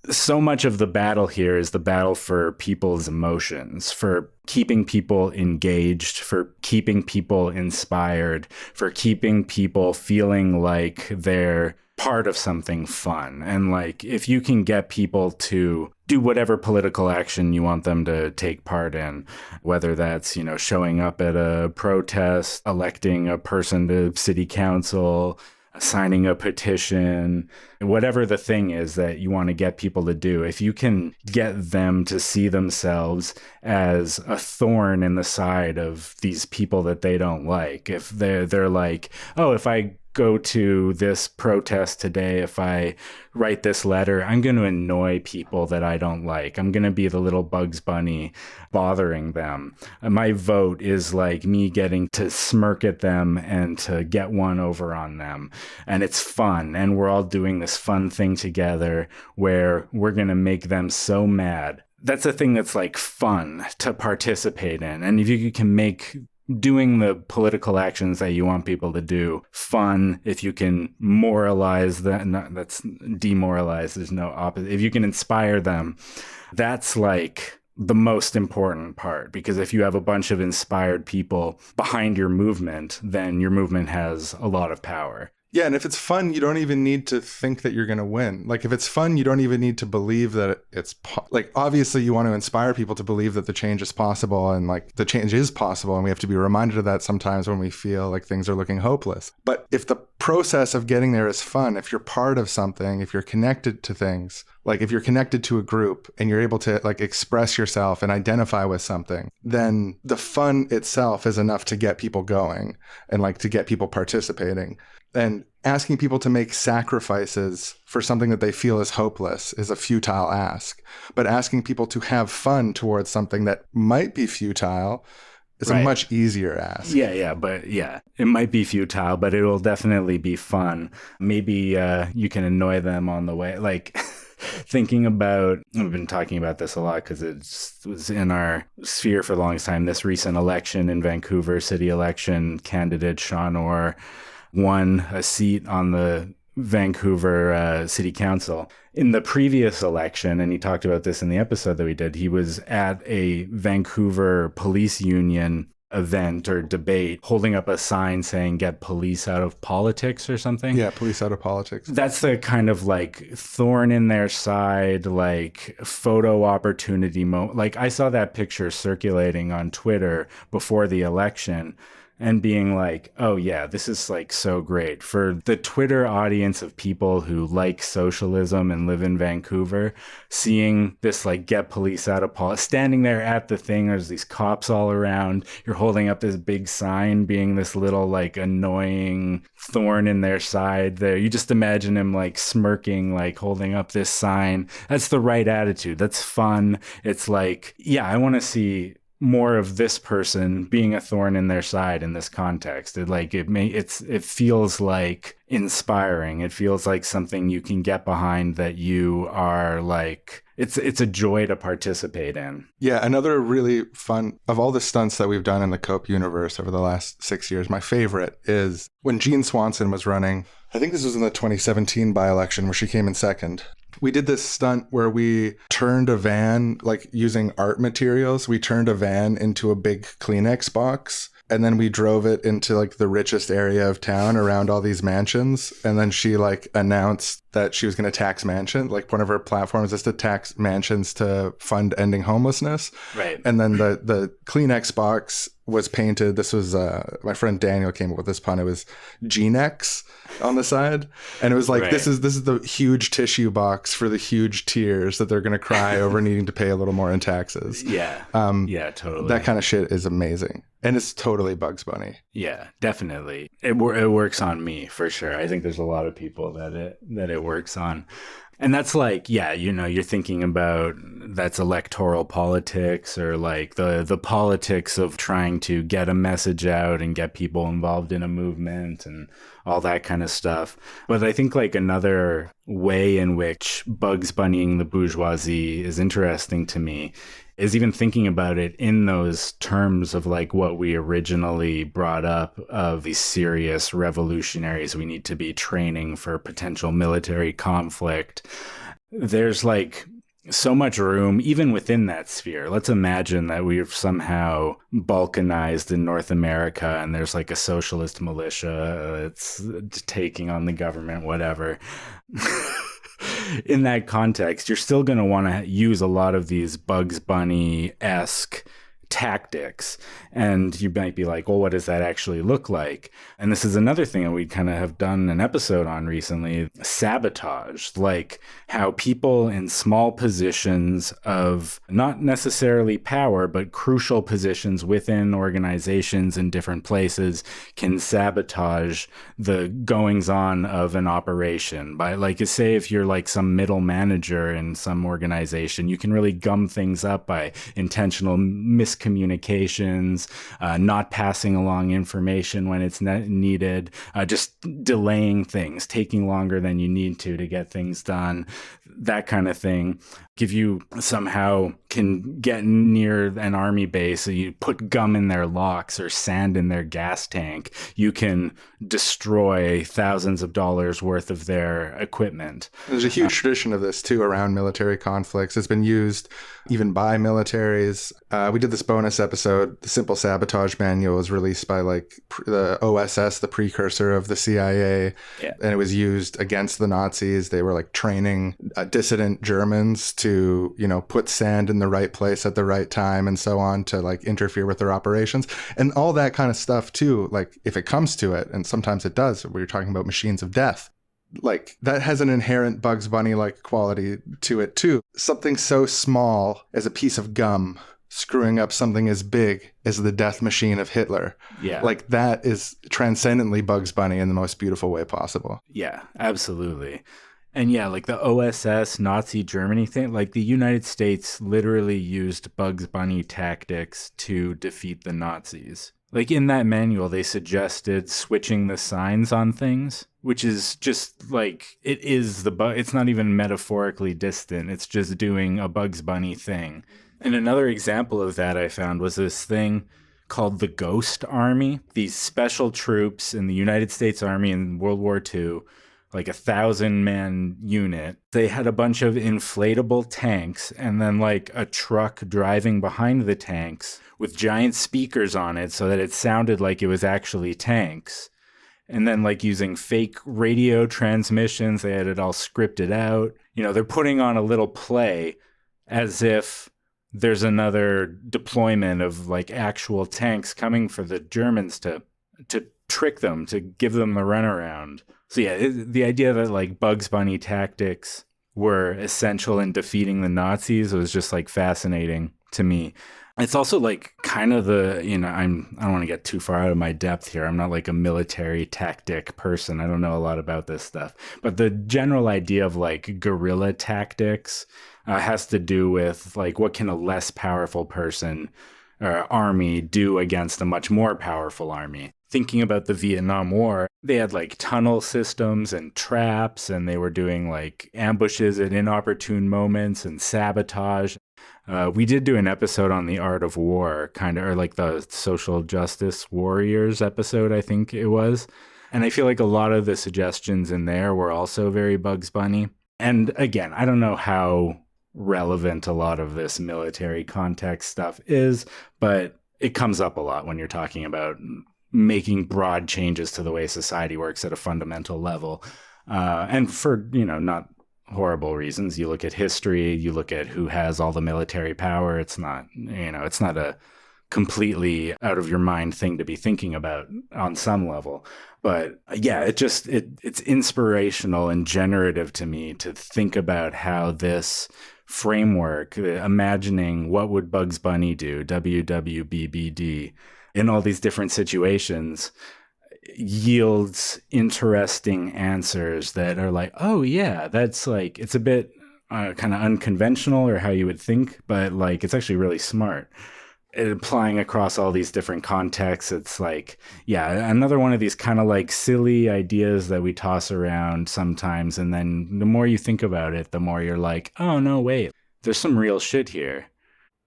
So much of the battle here is the battle for people's emotions, for keeping people engaged, for keeping people inspired, for keeping people feeling like they're part of something fun. And like, if you can get people to do whatever political action you want them to take part in, whether that's, you know, showing up at a protest, electing a person to city council, signing a petition, whatever the thing is that you want to get people to do, if you can get them to see themselves as a thorn in the side of these people that they don't like, if they're like, oh, if I go to this protest today, if I write this letter, I'm going to annoy people that I don't like. I'm going to be the little Bugs Bunny bothering them. My vote is like me getting to smirk at them and to get one over on them. And it's fun. And we're all doing this fun thing together where we're going to make them so mad. That's a thing that's like fun to participate in. And if you can make doing the political actions that you want people to do fun, if you can moralize them, that's demoralize, there's no opposite. If you can inspire them, that's like the most important part, because if you have a bunch of inspired people behind your movement, then your movement has a lot of power. Yeah, and if it's fun, you don't even need to think that you're going to win. Like, if it's fun, you don't even need to believe that it's like, obviously you want to inspire people to believe that the change is possible, and like the change is possible, and we have to be reminded of that sometimes when we feel like things are looking hopeless. But if the process of getting there is fun, if you're part of something, if you're connected to things, like if you're connected to a group and you're able to like express yourself and identify with something, then the fun itself is enough to get people going and like to get people participating. And asking people to make sacrifices for something that they feel is hopeless is a futile ask. But asking people to have fun towards something that might be futile is a much easier ask. Yeah, it might be futile, but it will definitely be fun. Maybe you can annoy them on the way. Like, thinking about, we've been talking about this a lot because it was in our sphere for the longest time, this recent election in Vancouver, city election, candidate Sean Orr won a seat on the Vancouver City Council. In the previous election, and he talked about this in the episode that we did, he was at a Vancouver police union event or debate holding up a sign saying get police out of politics or something. Yeah, police out of politics. That's the kind of like thorn in their side, like photo opportunity moment. Like I saw that picture circulating on Twitter before the election and being like, oh yeah, this is like so great for the Twitter audience of people who like socialism and live in Vancouver, seeing this like get police out of politics, standing there at the thing, there's these cops all around, you're holding up this big sign, being this little like annoying thorn in their side there. You just imagine him like smirking, like holding up this sign. That's the right attitude. That's fun. It's like, yeah, I want to see more of this person being a thorn in their side in this context. It feels like inspiring. It feels like something you can get behind, that you are like, it's a joy to participate in. Yeah, another really fun, of all the stunts that we've done in the Cope universe over the last 6 years, my favorite is when Jean Swanson was running. I think this was in the 2017 by-election where she came in second. We did this stunt where we turned a van, like using art materials, we turned a van into a big Kleenex box. And then we drove it into like the richest area of town around all these mansions. And then she like announced that she was going to tax mansion. Like one of her platforms is to tax mansions to fund ending homelessness. Right. And then the Kleenex box was painted. This was my friend Daniel came up with this pun. It was G-Nex on the side. And it was like, Right. this is the huge tissue box for the huge tears that they're going to cry over needing to pay a little more in taxes. Yeah. Yeah, totally. That kind of shit is amazing. And it's totally Bugs Bunny. Yeah, definitely. It works on me for sure. I think there's a lot of people that it works on. And that's like, yeah, you know, you're thinking about that's electoral politics, or like the politics of trying to get a message out and get people involved in a movement and all that kind of stuff. But I think like another way in which Bugs Bunnying the bourgeoisie is interesting to me is even thinking about it in those terms of like what we originally brought up of these serious revolutionaries we need to be training for potential military conflict. There's like so much room even within that sphere. Let's imagine that we've somehow balkanized in North America and there's like a socialist militia, it's taking on the government, whatever. In that context, you're still going to want to use a lot of these Bugs Bunny-esque tactics. And you might be like, well, what does that actually look like? And this is another thing that we kind of have done an episode on recently, sabotage, like how people in small positions of not necessarily power, but crucial positions within organizations in different places can sabotage the goings on of an operation. By like, say, if you're like some middle manager in some organization, you can really gum things up by intentional miscommunications, not passing along information when it's needed, just delaying things, taking longer than you need to get things done, that kind of thing. If you somehow can get near an army base, so you put gum in their locks or sand in their gas tank, you can destroy thousands of dollars worth of their equipment. There's a huge tradition of this too around military conflicts. It's been used even by militaries. We did this bonus episode. The Simple Sabotage Manual was released by like the OSS, the precursor of the CIA. Yeah. And it was used against the Nazis. They were like training dissident Germans to, you know, put sand in the right place at the right time and so on to like interfere with their operations and all that kind of stuff too. Like if it comes to it, and sometimes it does, we're talking about machines of death. Like that has an inherent Bugs Bunny like quality to it too. Something so small as a piece of gum screwing up something as big as the death machine of Hitler. Yeah. Like that is transcendently Bugs Bunny in the most beautiful way possible. Yeah, absolutely. And yeah, like the OSS Nazi Germany thing, like the United States literally used Bugs Bunny tactics to defeat the Nazis. Like in that manual, they suggested switching the signs on things, which is just like, it is it's not even metaphorically distant. It's just doing a Bugs Bunny thing. And another example of that I found was this thing called the Ghost Army. These special troops in the United States Army in World War II, like 1,000-man unit. They had a bunch of inflatable tanks and then like a truck driving behind the tanks with giant speakers on it so that it sounded like it was actually tanks. And then like using fake radio transmissions, they had it all scripted out. You know, they're putting on a little play as if there's another deployment of like actual tanks coming for the Germans to trick them, to give them the runaround. So yeah, the idea that like Bugs Bunny tactics were essential in defeating the Nazis was just like fascinating to me. It's also like kind of the, you know, I don't want to get too far out of my depth here. I'm not like a military tactic person. I don't know a lot about this stuff. But the general idea of like guerrilla tactics has to do with like what can a less powerful person or army do against a much more powerful army. Thinking about the Vietnam War, they had like tunnel systems and traps, and they were doing like ambushes at inopportune moments and sabotage. We did do an episode on the art of war, kind of, or like the social justice warriors episode, I think it was. And I feel like a lot of the suggestions in there were also very Bugs Bunny. And again, I don't know how relevant a lot of this military context stuff is, but it comes up a lot when you're talking about making broad changes to the way society works at a fundamental level. And for, you know, not horrible reasons. You look at history, you look at who has all the military power. It's not, you know, it's not a completely out of your mind thing to be thinking about on some level. But yeah, it's inspirational and generative to me to think about how this framework, imagining what would Bugs Bunny do, WWBBD, in all these different situations, yields interesting answers that are like, oh yeah, that's like, it's a bit kind of unconventional or how you would think, but like it's actually really smart. Applying across all these different contexts, it's like, yeah, another one of these kind of like silly ideas that we toss around sometimes, and then the more you think about it, the more you're like, oh no, wait, there's some real shit here.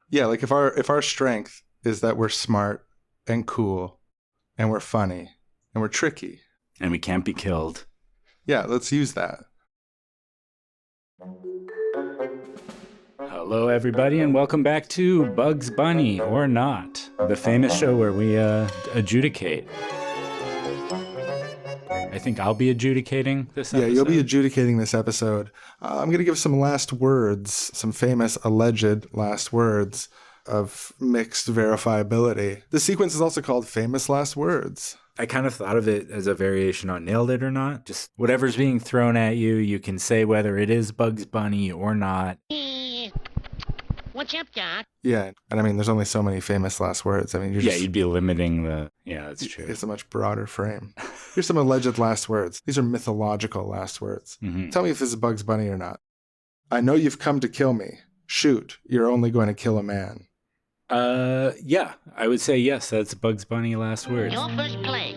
Yeah, like if our strength is that we're smart and cool and we're funny and we're tricky and we can't be killed. Yeah, let's use that. Hello, everybody, and welcome back to Bugs Bunny or Not, the famous show where we adjudicate. I think I'll be adjudicating this episode. Yeah, you'll be adjudicating this episode. I'm going to give some last words, some famous alleged last words of mixed verifiability. The sequence is also called Famous Last Words. I kind of thought of it as a variation on Nailed It or Not. Just whatever's being thrown at you, you can say whether it is Bugs Bunny or not. What's up, Doc? Yeah, and I mean, there's only so many famous last words. I mean, you'd be limiting the... Yeah, that's true. It's a much broader frame. Here's some alleged last words. These are mythological last words. Mm-hmm. Tell me if this is Bugs Bunny or not. I know you've come to kill me. Shoot, you're only going to kill a man. Yeah, I would say yes, that's Bugs Bunny last words. Your first play.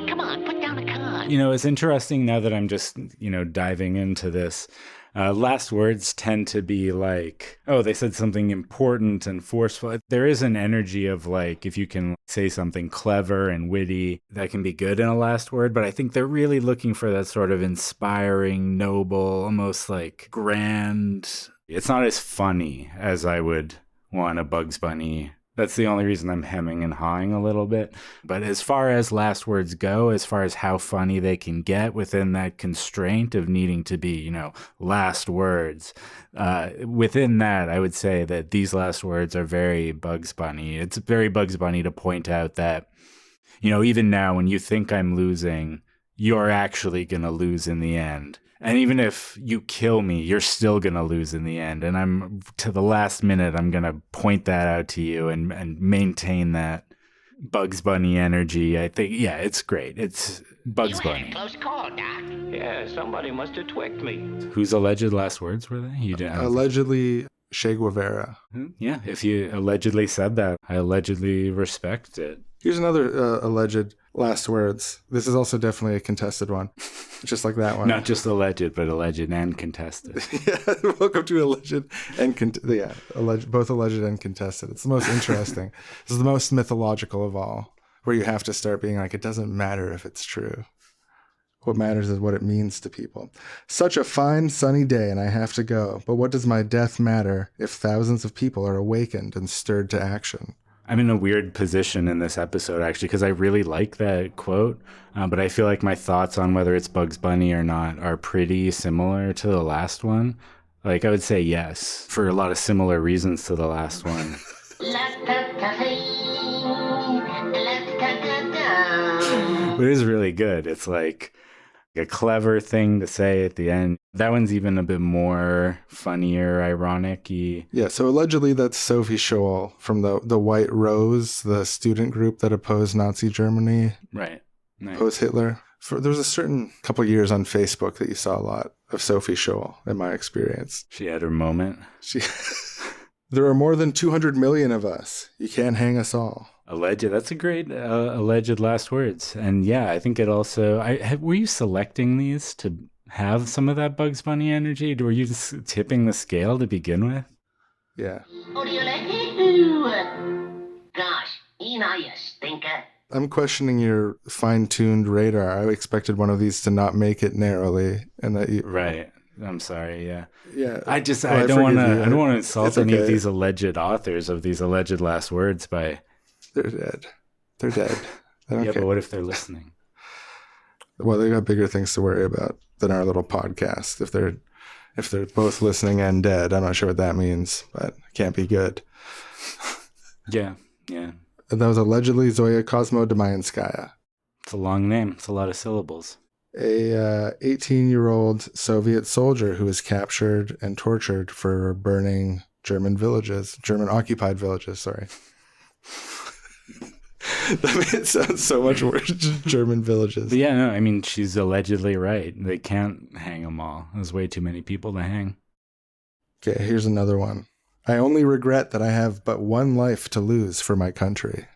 Come on, put down a card. You know, it's interesting now that I'm just, you know, diving into this. Last words tend to be like, oh, they said something important and forceful. There is an energy of like, if you can say something clever and witty, that can be good in a last word. But I think they're really looking for that sort of inspiring, noble, almost like grand. It's not as funny as I would want a Bugs Bunny. That's the only reason I'm hemming and hawing a little bit. But as far as last words go, as far as how funny they can get within that constraint of needing to be, you know, last words, within that, I would say that these last words are very Bugs Bunny. It's very Bugs Bunny to point out that, you know, even now when you think I'm losing, you're actually going to lose in the end. And even if you kill me, you're still going to lose in the end. And I'm, to the last minute, I'm going to point that out to you and maintain that Bugs Bunny energy. I think, yeah, it's great. It's Bugs Bunny. You had a close call, Doc. Yeah, somebody must have twicked me. Whose alleged last words were they? You didn't. Allegedly, Che Guevara. Yeah, if you allegedly said that, I allegedly respect it. Here's another alleged last words. This is also definitely a contested one, just like that one. Not just alleged, but alleged and contested. Yeah, welcome to alleged and both alleged and contested. It's the most interesting. This is the most mythological of all, where you have to start being like, it doesn't matter if it's true. What matters is what it means to people. Such a fine sunny day and I have to go. But what does my death matter if thousands of people are awakened and stirred to action? I'm in a weird position in this episode, actually, because I really like that quote, but I feel like my thoughts on whether it's Bugs Bunny or not are pretty similar to the last one. Like, I would say yes, for a lot of similar reasons to the last one. But it is really good. It's like a clever thing to say at the end. That one's even a bit more funnier, ironic-y. Yeah, so allegedly that's Sophie Scholl from the White Rose, the student group that opposed Nazi Germany. Right. Nice. Opposed Hitler. There was a certain couple years on Facebook that you saw a lot of Sophie Scholl, in my experience. She had her moment. There are more than 200 million of us. You can't hang us all. Alleged. That's a great alleged last words. And yeah, I think it also... were you selecting these to have some of that Bugs Bunny energy? Were you just tipping the scale to begin with? Yeah. Oh, do you like it? Gosh, you stinker. I'm questioning your fine-tuned radar. I expected one of these to not make it narrowly, and that you... Right. I'm sorry. Yeah. Yeah. I don't want to insult any of these alleged authors of these alleged last words by... They're dead. They're dead. I don't care. But what if they're listening? Well, they got bigger things to worry about than our little podcast. If they're both listening and dead, I'm not sure what that means, but it can't be good. Yeah. And that was allegedly Zoya Kosmodomayanskaya. It's a long name. It's a lot of syllables. A 18-year-old Soviet soldier who was captured and tortured for burning German occupied villages, sorry. That made it sound so much worse. German villages. But yeah, no, I mean, she's allegedly right. They can't hang them all. There's way too many people to hang. Okay, here's another one. I only regret that I have but one life to lose for my country.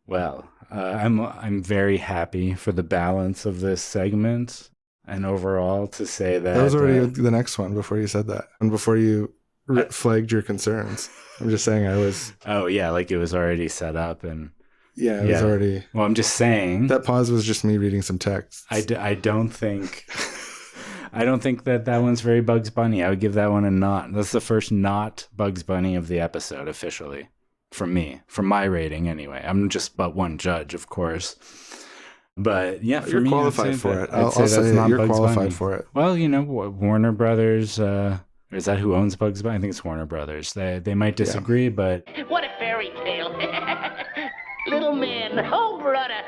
Well, I'm very happy for the balance of this segment and overall to say that... That was already the next one before you said that. And before you flagged your concerns. I'm just saying I was... Oh, yeah, like it was already set up and... Yeah, it was already... Well, I'm just saying... That pause was just me reading some text. I don't think... I don't think that one's very Bugs Bunny. I would give that one a not. That's the first not Bugs Bunny of the episode, officially. From me. From my rating, anyway. I'm just but one judge, of course. But, yeah, for me... You're qualified for it. I'll say you're Bugs qualified Bunny. for it. Well, Warner Brothers... is that who owns Bugs Bunny? I think it's Warner Brothers. They might disagree, but... What a fairy tale. Little man, oh brother.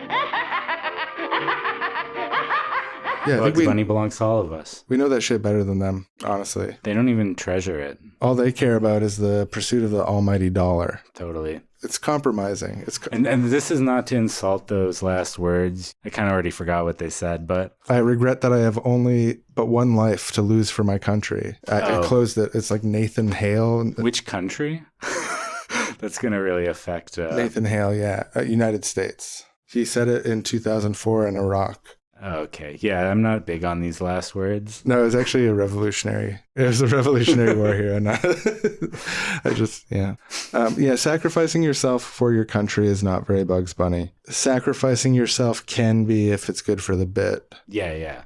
Yeah, Bugs Bunny belongs to all of us. We know that shit better than them, honestly. They don't even treasure it. All they care about is the pursuit of the almighty dollar. Totally. It's compromising. And this is not to insult those last words. I kind of already forgot what they said, but... I regret that I have only but one life to lose for my country. I closed it. It's like Nathan Hale. Which country? That's going to really affect... Nathan Hale, yeah. United States. He said it in 2004 in Iraq. Okay. Yeah, I'm not big on these last words. No, it was actually a revolutionary. It was a revolutionary war hero. Sacrificing yourself for your country is not very Bugs Bunny. Sacrificing yourself can be if it's good for the bit. Yeah.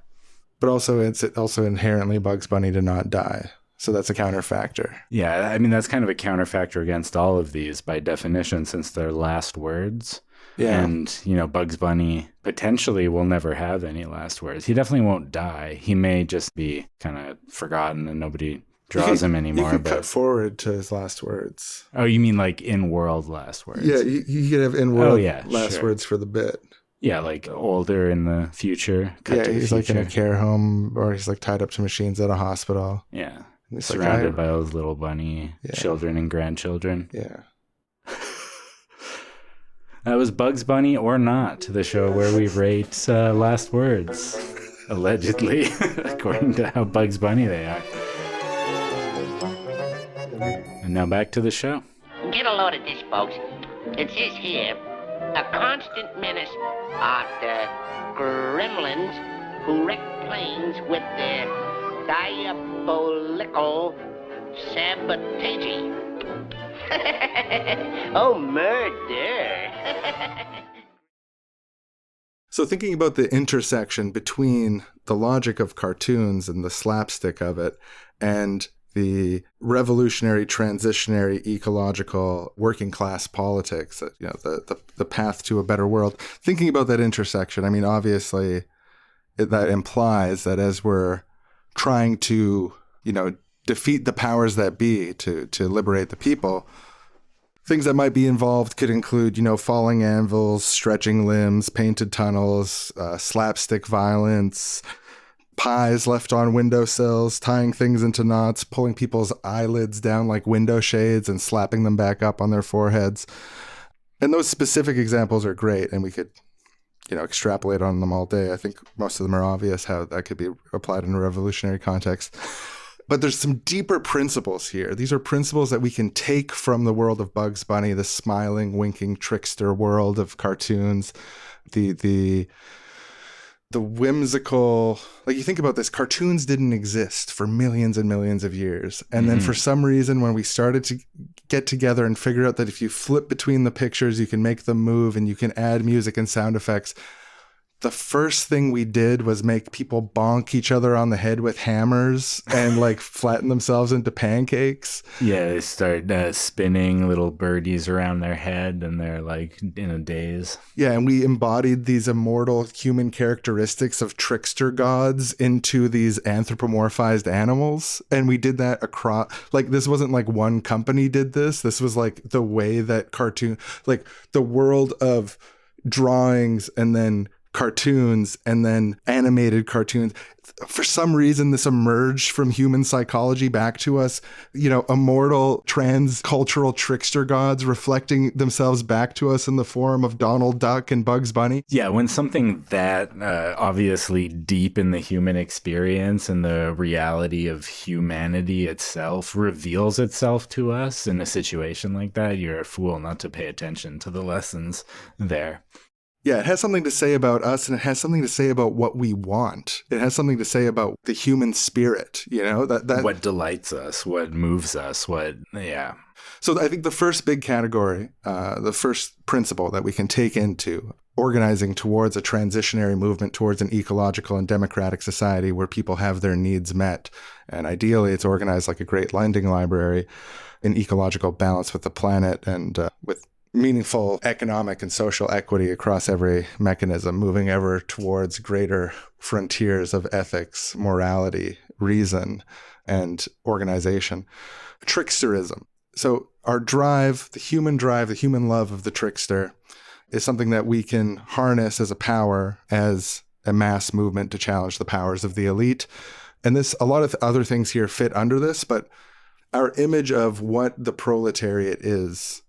But also, it's also inherently Bugs Bunny to not die. So that's a counterfactor. Yeah, I mean, that's kind of a counterfactor against all of these by definition, since they're last words. Yeah. And, Bugs Bunny potentially will never have any last words. He definitely won't die. He may just be kind of forgotten and nobody draws him anymore. You could cut forward to his last words. Oh, you mean like in-world last words? Yeah, he could have in-world last words for the bit. Yeah, like older in the future. He's like in a care home or he's like tied up to machines at a hospital. Yeah. Surrounded by those little bunny children and grandchildren. Yeah. That was Bugs Bunny or Not, the show where we rate last words, allegedly, according to how Bugs Bunny they are. And now back to the show. Get a load of this, folks. It says here, a constant menace are the gremlins who wreck planes with their diabolical sabotage. Oh, murder. So thinking about the intersection between the logic of cartoons and the slapstick of it and the revolutionary, transitionary, ecological, working class politics, the path to a better world, thinking about that intersection, I mean, obviously that implies that as we're trying to, defeat the powers that be to liberate the people, things that might be involved could include, falling anvils, stretching limbs, painted tunnels, slapstick violence, pies left on windowsills, tying things into knots, pulling people's eyelids down like window shades and slapping them back up on their foreheads. And those specific examples are great, and we could, extrapolate on them all day. I think most of them are obvious how that could be applied in a revolutionary context. But there's some deeper principles here. These are principles that we can take from the world of Bugs Bunny, the smiling, winking, trickster world of cartoons, the whimsical, like you think about this, cartoons didn't exist for millions and millions of years. And then for some reason, when we started to get together and figure out that if you flip between the pictures, you can make them move and you can add music and sound effects, the first thing we did was make people bonk each other on the head with hammers and like flatten themselves into pancakes. Yeah, they start spinning little birdies around their head and they're like in a daze. Yeah, and we embodied these immortal human characteristics of trickster gods into these anthropomorphized animals. And we did that across, like, this wasn't like one company did this. This was like the way that like the world of drawings and then cartoons and then animated cartoons. For some reason, this emerged from human psychology back to us, immortal trans-cultural trickster gods reflecting themselves back to us in the form of Donald Duck and Bugs Bunny. Yeah, when something that obviously deep in the human experience and the reality of humanity itself reveals itself to us in a situation like that, you're a fool not to pay attention to the lessons there. Yeah, it has something to say about us, and it has something to say about what we want. It has something to say about the human spirit, that what delights us, what moves us, So I think the first big category, the first principle that we can take into organizing towards a transitionary movement towards an ecological and democratic society where people have their needs met. And ideally, it's organized like a great lending library in ecological balance with the planet and with meaningful economic and social equity across every mechanism, moving ever towards greater frontiers of ethics, morality, reason, and organization. Tricksterism. So our drive, the human love of the trickster is something that we can harness as a power, as a mass movement to challenge the powers of the elite. And a lot of other things here fit under this, but our image of what the proletariat is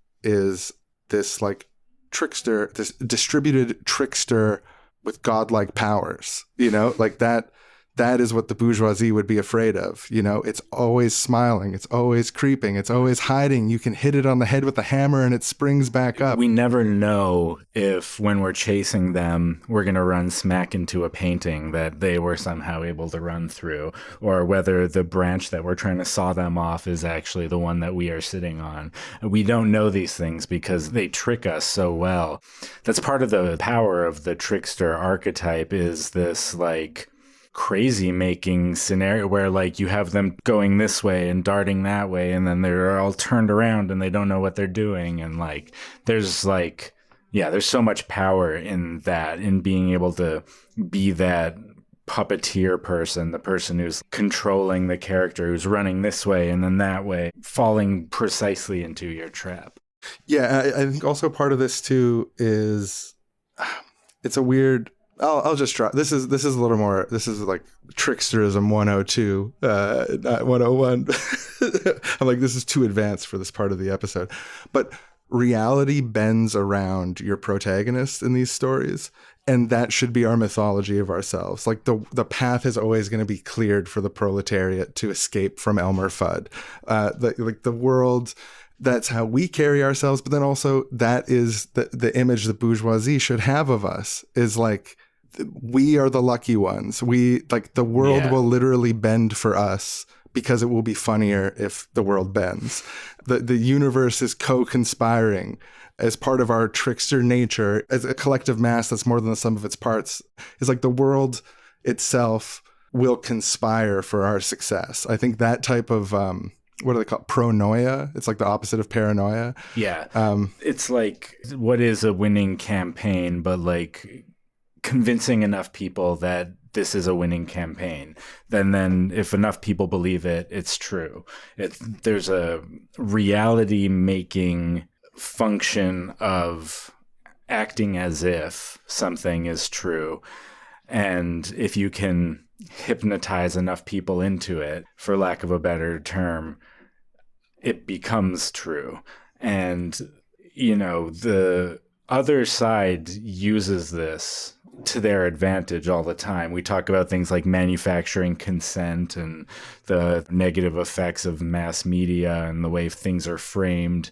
this like trickster, this distributed trickster with godlike powers, like that is what the bourgeoisie would be afraid of. It's always smiling. It's always creeping. It's always hiding. You can hit it on the head with a hammer and it springs back up. We never know if when we're chasing them, we're going to run smack into a painting that they were somehow able to run through, or whether the branch that we're trying to saw them off is actually the one that we are sitting on. We don't know these things because they trick us so well. That's part of the power of the trickster archetype, is this like crazy making scenario where like you have them going this way and darting that way, and then they're all turned around and they don't know what they're doing. And like, there's so much power in that, in being able to be that puppeteer person, the person who's controlling the character, who's running this way and then that way, falling precisely into your trap. Yeah, I think also part of this too is it's a weird, I'll just try. This is a little more, this is like tricksterism 102, not 101. I'm like, this is too advanced for this part of the episode. But reality bends around your protagonist in these stories, and that should be our mythology of ourselves. Like the path is always going to be cleared for the proletariat to escape from Elmer Fudd. The world, that's how we carry ourselves, but then also that is the image the bourgeoisie should have of us, is like, we are the lucky ones. We like, the world will literally bend for us because it will be funnier if the world bends. The universe is co-conspiring as part of our trickster nature, as a collective mass that's more than the sum of its parts. It's like the world itself will conspire for our success. I think that type of, what do they call it? Pronoia? It's like the opposite of paranoia. Yeah. It's like, what is a winning campaign, but like convincing enough people that this is a winning campaign. Then if enough people believe it, it's true. There's a reality making function of acting as if something is true. And if you can hypnotize enough people into it, for lack of a better term, it becomes true. And, the other side uses this to their advantage all the time. We talk about things like manufacturing consent and the negative effects of mass media and the way things are framed.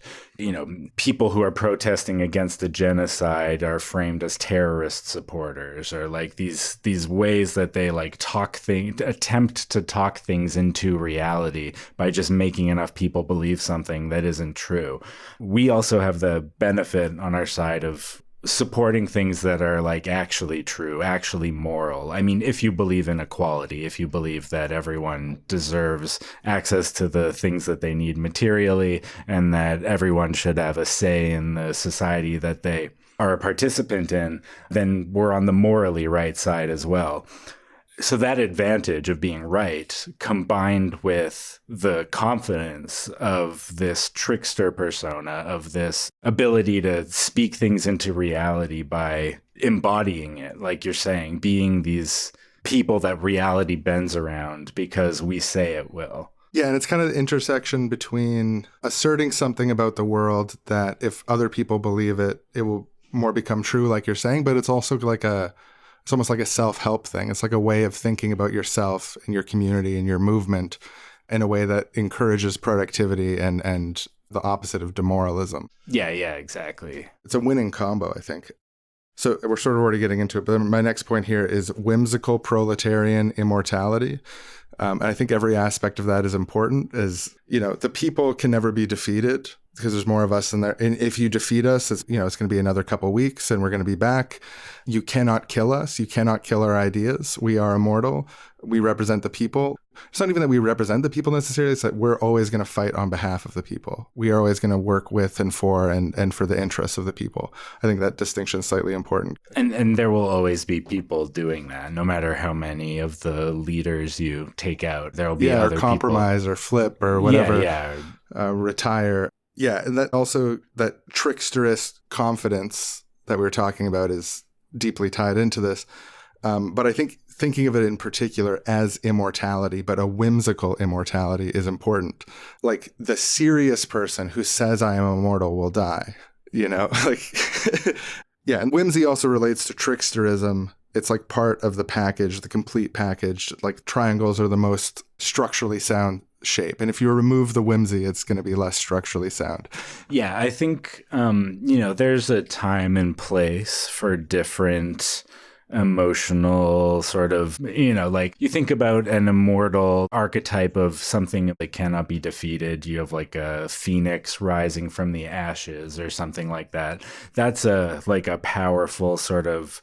People who are protesting against the genocide are framed as terrorist supporters, or like these ways that they like attempt to talk things into reality by just making enough people believe something that isn't true. We also have the benefit on our side of supporting things that are like actually true, actually moral. I mean, if you believe in equality, if you believe that everyone deserves access to the things that they need materially, and that everyone should have a say in the society that they are a participant in, then we're on the morally right side as well. So that advantage of being right, combined with the confidence of this trickster persona, of this ability to speak things into reality by embodying it, like you're saying, being these people that reality bends around because we say it will. Yeah, and it's kind of the intersection between asserting something about the world that if other people believe it, it will more become true, like you're saying, but it's also like it's almost like a self-help thing. It's like a way of thinking about yourself and your community and your movement in a way that encourages productivity and the opposite of demoralism. Yeah, exactly. It's a winning combo, I think. So we're sort of already getting into it, but my next point here is whimsical proletarian immortality. And I think every aspect of that is important, the people can never be defeated because there's more of us in there. And if you defeat us, it's going to be another couple weeks and we're going to be back. You cannot kill us. You cannot kill our ideas. We are immortal. We represent the people. It's not even that we represent the people necessarily. It's that we're always going to fight on behalf of the people. We are always going to work with and for and for the interests of the people. I think that distinction is slightly important. And there will always be people doing that, no matter how many of the leaders you take out. There will be other or compromise people. Or flip or whatever. Retire. Yeah, and that also, that tricksterous confidence that we were talking about is deeply tied into this. But I think thinking of it in particular as immortality, but a whimsical immortality, is important. Like, the serious person who says I am immortal will die, Yeah, and whimsy also relates to tricksterism. It's like part of the package, the complete package. Like, triangles are the most structurally sound shape. And if you remove the whimsy, it's going to be less structurally sound. Yeah, I think, there's a time and place for different emotional sort of, like you think about an immortal archetype of something that cannot be defeated. You have like a phoenix rising from the ashes or something like that. That's a powerful sort of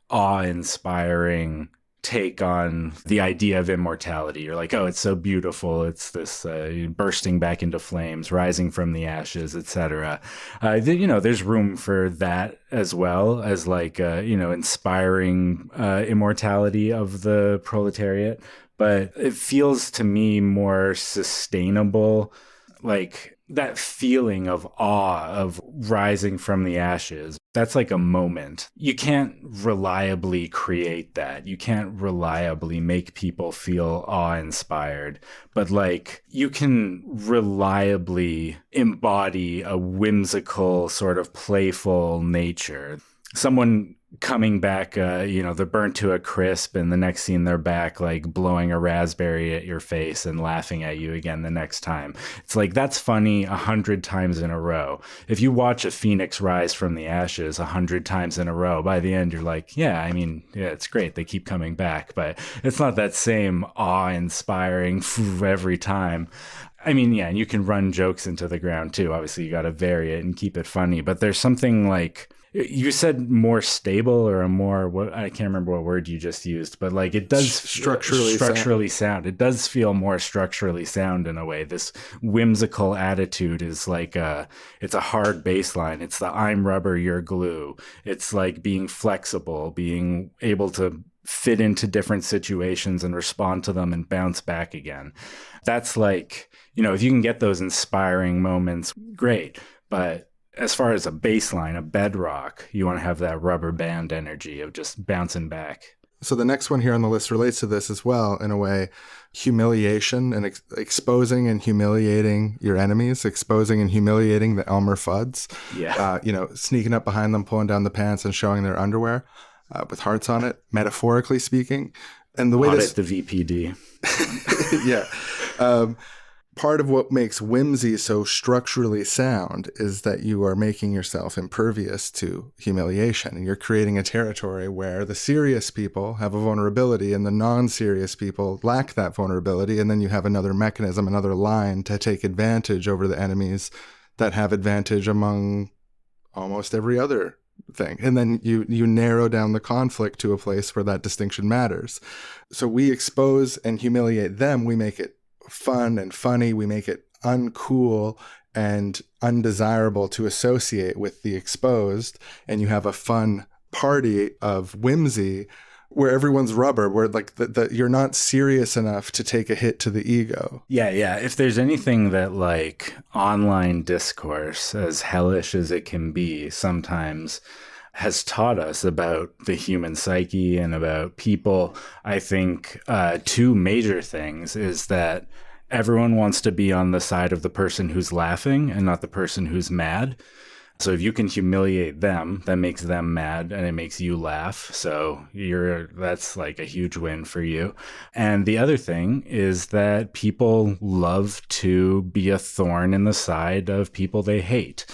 awe-inspiring take on the idea of immortality. You're like, oh, it's so beautiful. It's this bursting back into flames, rising from the ashes, etc. There's room for that as well as inspiring immortality of the proletariat. But it feels to me more sustainable, like that feeling of awe of rising from the ashes. That's like a moment. You can't reliably create that. You can't reliably make people feel awe-inspired. But you can reliably embody a whimsical sort of playful nature. someone coming back, they're burnt to a crisp, and the next scene they're back like blowing a raspberry at your face and laughing at you again the next time. It's like, that's funny 100 times in a row. If you watch a phoenix rise from the ashes 100 times in a row, by the end you're like, yeah, it's great, they keep coming back, but it's not that same awe-inspiring every time. And you can run jokes into the ground too. Obviously you got to vary it and keep it funny, but there's something like, you said more stable, or a more, I can't remember what word you just used, but like it does structurally sound. It does feel more structurally sound in a way. This whimsical attitude is like it's a hard baseline. It's the I'm rubber, you're glue. It's like being flexible, being able to fit into different situations and respond to them and bounce back again. That's like, if you can get those inspiring moments, great. But as far as a baseline, a bedrock, you want to have that rubber band energy of just bouncing back. So the next one here on the list relates to this as well, in a way. Humiliation and exposing and humiliating your enemies, exposing and humiliating the Elmer Fuds. Yeah. Sneaking up behind them, pulling down the pants and showing their underwear with hearts on it, metaphorically speaking. And the way Audit the VPD. Yeah. Part of what makes whimsy so structurally sound is that you are making yourself impervious to humiliation, and you're creating a territory where the serious people have a vulnerability and the non-serious people lack that vulnerability, and then you have another mechanism, another line to take advantage over the enemies that have advantage among almost every other thing. And then you narrow down the conflict to a place where that distinction matters. So we expose and humiliate them. We make it fun and funny. We make it uncool and undesirable to associate with the exposed. And you have a fun party of whimsy where everyone's rubber, where like you're not serious enough to take a hit to the ego. Yeah. If there's anything that like online discourse, as hellish as it can be sometimes, has taught us about the human psyche and about people, I think two major things is that everyone wants to be on the side of the person who's laughing and not the person who's mad. So if you can humiliate them, that makes them mad and it makes you laugh. So that's like a huge win for you. And the other thing is that people love to be a thorn in the side of people they hate.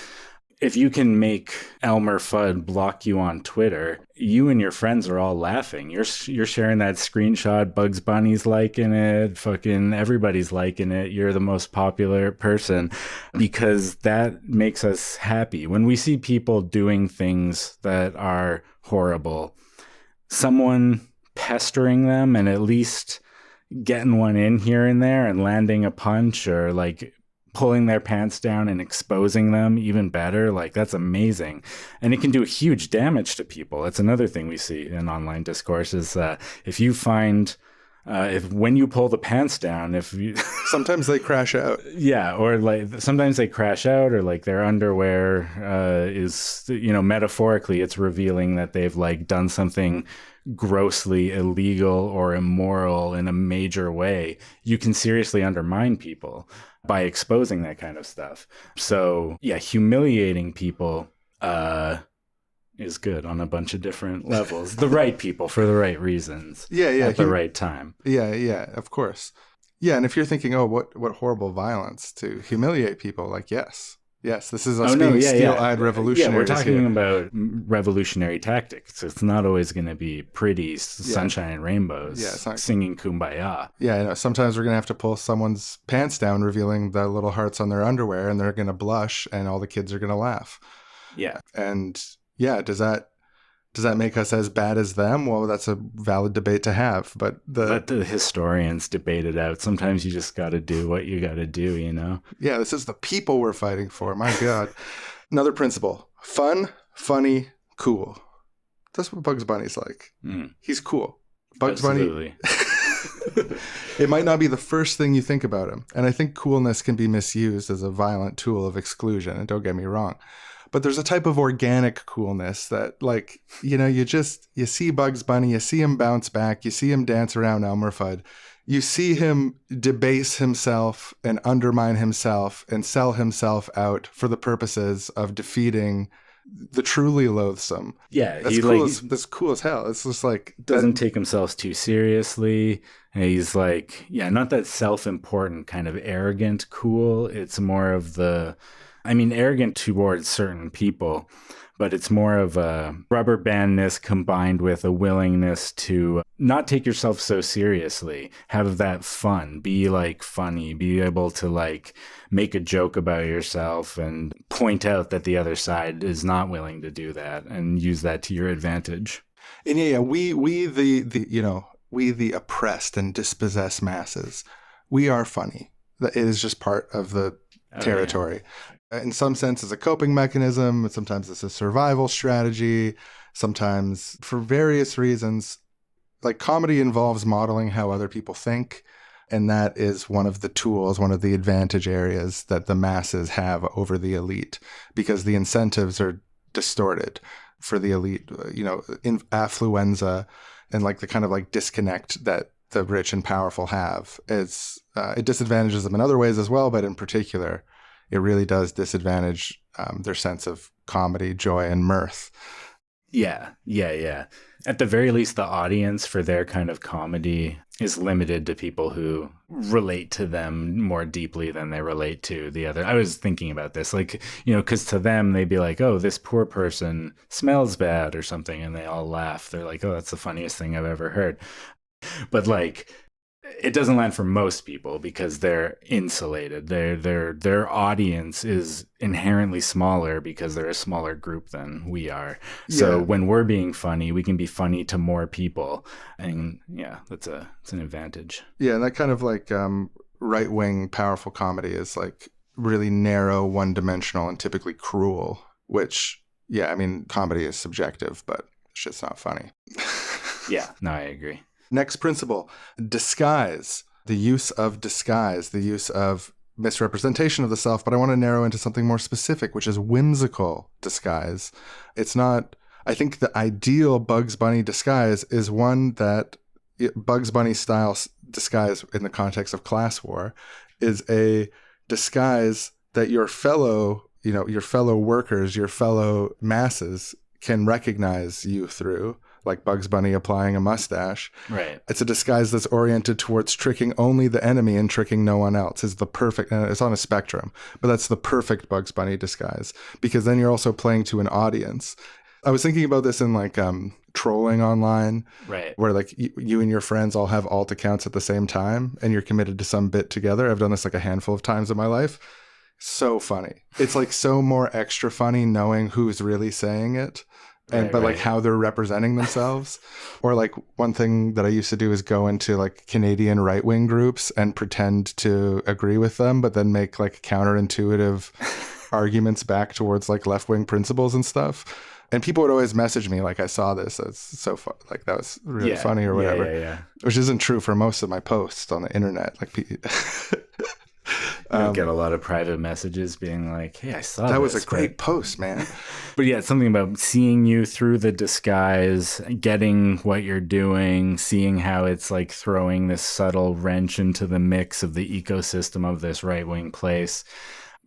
If you can make Elmer Fudd block you on Twitter, you and your friends are all laughing. You're sharing that screenshot. Bugs Bunny's liking it. Fucking everybody's liking it. You're the most popular person because that makes us happy. When we see people doing things that are horrible, someone pestering them and at least getting one in here and there and landing a punch or like pulling their pants down and exposing them even better, like that's amazing. And it can do huge damage to people. That's another thing we see in online discourse is if you find when you pull the pants down, sometimes they crash out. Yeah, or like sometimes they crash out, or like their underwear is, metaphorically, it's revealing that they've like done something grossly illegal or immoral in a major way. You can seriously undermine people by exposing that kind of stuff. So yeah, humiliating people is good on a bunch of different levels. The right people for the right reasons. Yeah. At the right time. Yeah, of course. Yeah, and if you're thinking, oh, what horrible violence to humiliate people, like yes, this is us being steel-eyed revolutionaries. Yeah, we're talking here about revolutionary tactics. It's not always going to be pretty sunshine and rainbows. Yeah, it's not singing Kumbaya. Yeah, sometimes we're going to have to pull someone's pants down, revealing the little hearts on their underwear, and they're going to blush, and all the kids are going to laugh. Yeah. And yeah, does that make us as bad as them? Well, that's a valid debate to have, but let the historians debate it out. Sometimes you just got to do what you got to do, Yeah, this is the people we're fighting for. My God. Another principle: fun, funny, cool. That's what Bugs Bunny's like. He's cool. Bugs Absolutely. Bunny. It might not be the first thing you think about him, and I think coolness can be misused as a violent tool of exclusion. And don't get me wrong. But there's a type of organic coolness that, like, you see Bugs Bunny, you see him bounce back, you see him dance around Elmer Fudd, you see him debase himself and undermine himself and sell himself out for the purposes of defeating the truly loathsome. Yeah, That's he cool. like That's cool as hell. It's just like doesn't take himself too seriously. And he's like, yeah, not that self-important kind of arrogant cool. It's more of arrogant towards certain people, but it's more of a rubber bandness combined with a willingness to not take yourself so seriously, have that fun, be like funny, be able to like make a joke about yourself and point out that the other side is not willing to do that and use that to your advantage. And we the oppressed and dispossessed masses, we are funny. It is just part of the territory. In some sense, it's a coping mechanism. Sometimes it's a survival strategy. Sometimes, for various reasons, like comedy involves modeling how other people think. And that is one of the tools, one of the advantage areas that the masses have over the elite, because the incentives are distorted for the elite, in affluenza and like the kind of like disconnect that the rich and powerful have. It disadvantages them in other ways as well, but in particular, it really does disadvantage their sense of comedy, joy, and mirth. Yeah. At the very least, the audience for their kind of comedy is limited to people who relate to them more deeply than they relate to the other. I was thinking about this, like, because to them, they'd be like, oh, this poor person smells bad or something. And they all laugh. They're like, oh, that's the funniest thing I've ever heard. But like, it doesn't land for most people because they're insulated. Their audience is inherently smaller because they're a smaller group than we are. So when we're being funny, we can be funny to more people, and it's an advantage. Yeah, and that kind of like right-wing powerful comedy is like really narrow, one-dimensional, and typically cruel. Which comedy is subjective, but shit's not funny. Yeah, no, I agree. Next principle, disguise, the use of disguise, the use of misrepresentation of the self. But I want to narrow into something more specific, which is whimsical disguise. It's not, I think the ideal Bugs Bunny disguise is one that Bugs Bunny style disguise in the context of class war is a disguise that your fellow workers, your fellow masses can recognize you through. Like Bugs Bunny applying a mustache. Right. It's a disguise that's oriented towards tricking only the enemy and tricking no one else. It's the perfect, and it's on a spectrum, but that's the perfect Bugs Bunny disguise, because then you're also playing to an audience. I was thinking about this in like trolling online, right? Where like you and your friends all have alt accounts at the same time and you're committed to some bit together. I've done this like a handful of times in my life. So funny. It's like so more extra funny knowing who's really saying it. But like how they're representing themselves. Or like one thing that I used to do is go into like Canadian right-wing groups and pretend to agree with them, but then make like counterintuitive arguments back towards like left-wing principles and stuff. And people would always message me like, I saw this. It's so fun. Like that was really funny or whatever. Yeah. Which isn't true for most of my posts on the internet. Like You'll get a lot of private messages being like, hey, I saw that was a great post, man. But yeah, it's something about seeing you through the disguise, getting what you're doing, seeing how it's like throwing this subtle wrench into the mix of the ecosystem of this right-wing place.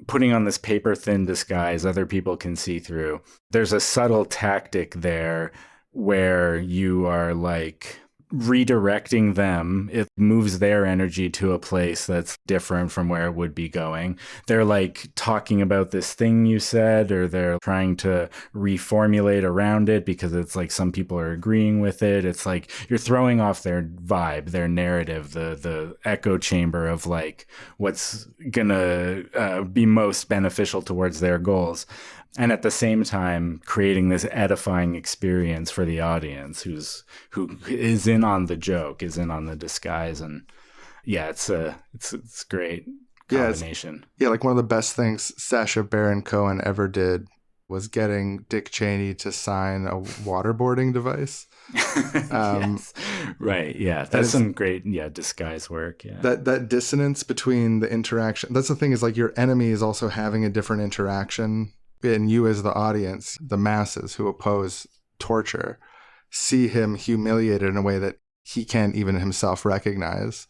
Putting on this paper-thin disguise other people can see through. There's a subtle tactic there where you are like redirecting them. It moves their energy to a place that's different from where it would be going. They're like talking about this thing you said, or they're trying to reformulate around it because it's like some people are agreeing with it. It's like you're throwing off their vibe, their narrative, the echo chamber of like what's gonna be most beneficial towards their goals. And at the same time, creating this edifying experience for the audience who is in on the joke, is in on the disguise. And yeah, it's great combination. Yeah, like one of the best things Sacha Baron Cohen ever did was getting Dick Cheney to sign a waterboarding device. Yes. Right. Yeah. That's some great, disguise work. Yeah. That dissonance between the interaction. That's the thing, is like your enemy is also having a different interaction. And you as the audience, the masses who oppose torture, see him humiliated in a way that he can't even himself recognize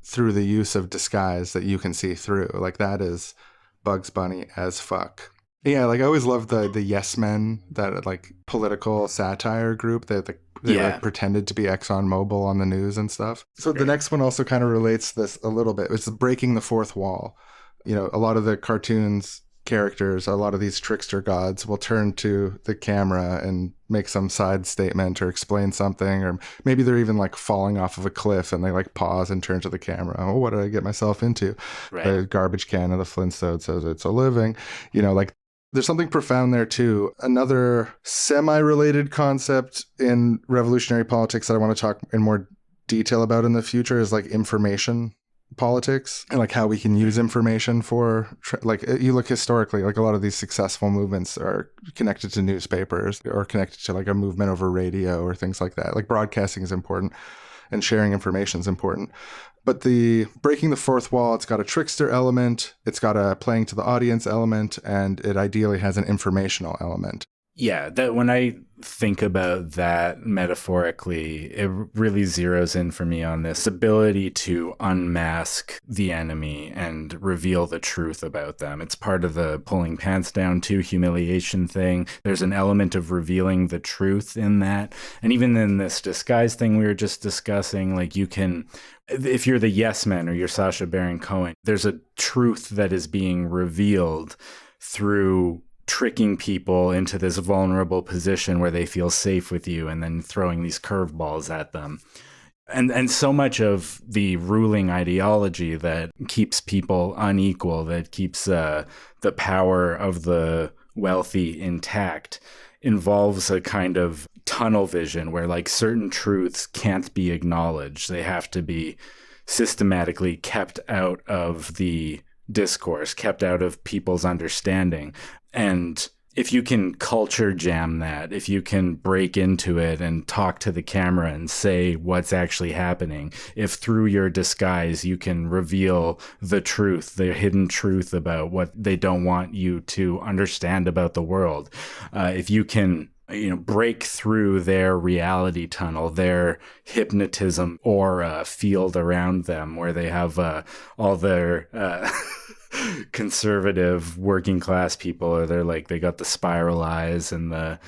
through the use of disguise that you can see through. Like that is Bugs Bunny as fuck. Yeah, like I always loved the Yes Men, that like political satire group that they like pretended to be ExxonMobil on the news and stuff. So the next one also kind of relates to this a little bit. It's breaking the fourth wall. You know, a lot of the cartoons characters, a lot of these trickster gods will turn to the camera and make some side statement or explain something, or maybe they're even like falling off of a cliff and they like pause and turn to the camera. Oh, what did I get myself into? Right. The garbage can of the Flintstones says it's a living. You know, like there's something profound there too. Another semi-related concept in revolutionary politics that I want to talk in more detail about in the future is like information politics, and like how we can use information for like you look historically, like a lot of these successful movements are connected to newspapers or connected to like a movement over radio or things like that. Like broadcasting is important and sharing information is important. But the breaking the fourth wall, it's got a trickster element, it's got a playing to the audience element, and it ideally has an informational element. Yeah, that when I think about that metaphorically, it really zeroes in for me on this ability to unmask the enemy and reveal the truth about them. It's part of the pulling pants down to humiliation thing. There's an element of revealing the truth in that. And even in this disguise thing we were just discussing, like you can, if you're the Yes Men or you're Sacha Baron Cohen, there's a truth that is being revealed through tricking people into this vulnerable position where they feel safe with you and then throwing these curveballs at them. And so much of the ruling ideology that keeps people unequal, that keeps the power of the wealthy intact, involves a kind of tunnel vision where like certain truths can't be acknowledged. They have to be systematically kept out of the discourse, kept out of people's understanding. And if you can culture jam that, if you can break into it and talk to the camera and say what's actually happening, if through your disguise you can reveal the truth, the hidden truth about what they don't want you to understand about the world, if you can break through their reality tunnel, their hypnotism aura field around them where they have all their conservative working class people, or they got the spiral eyes and the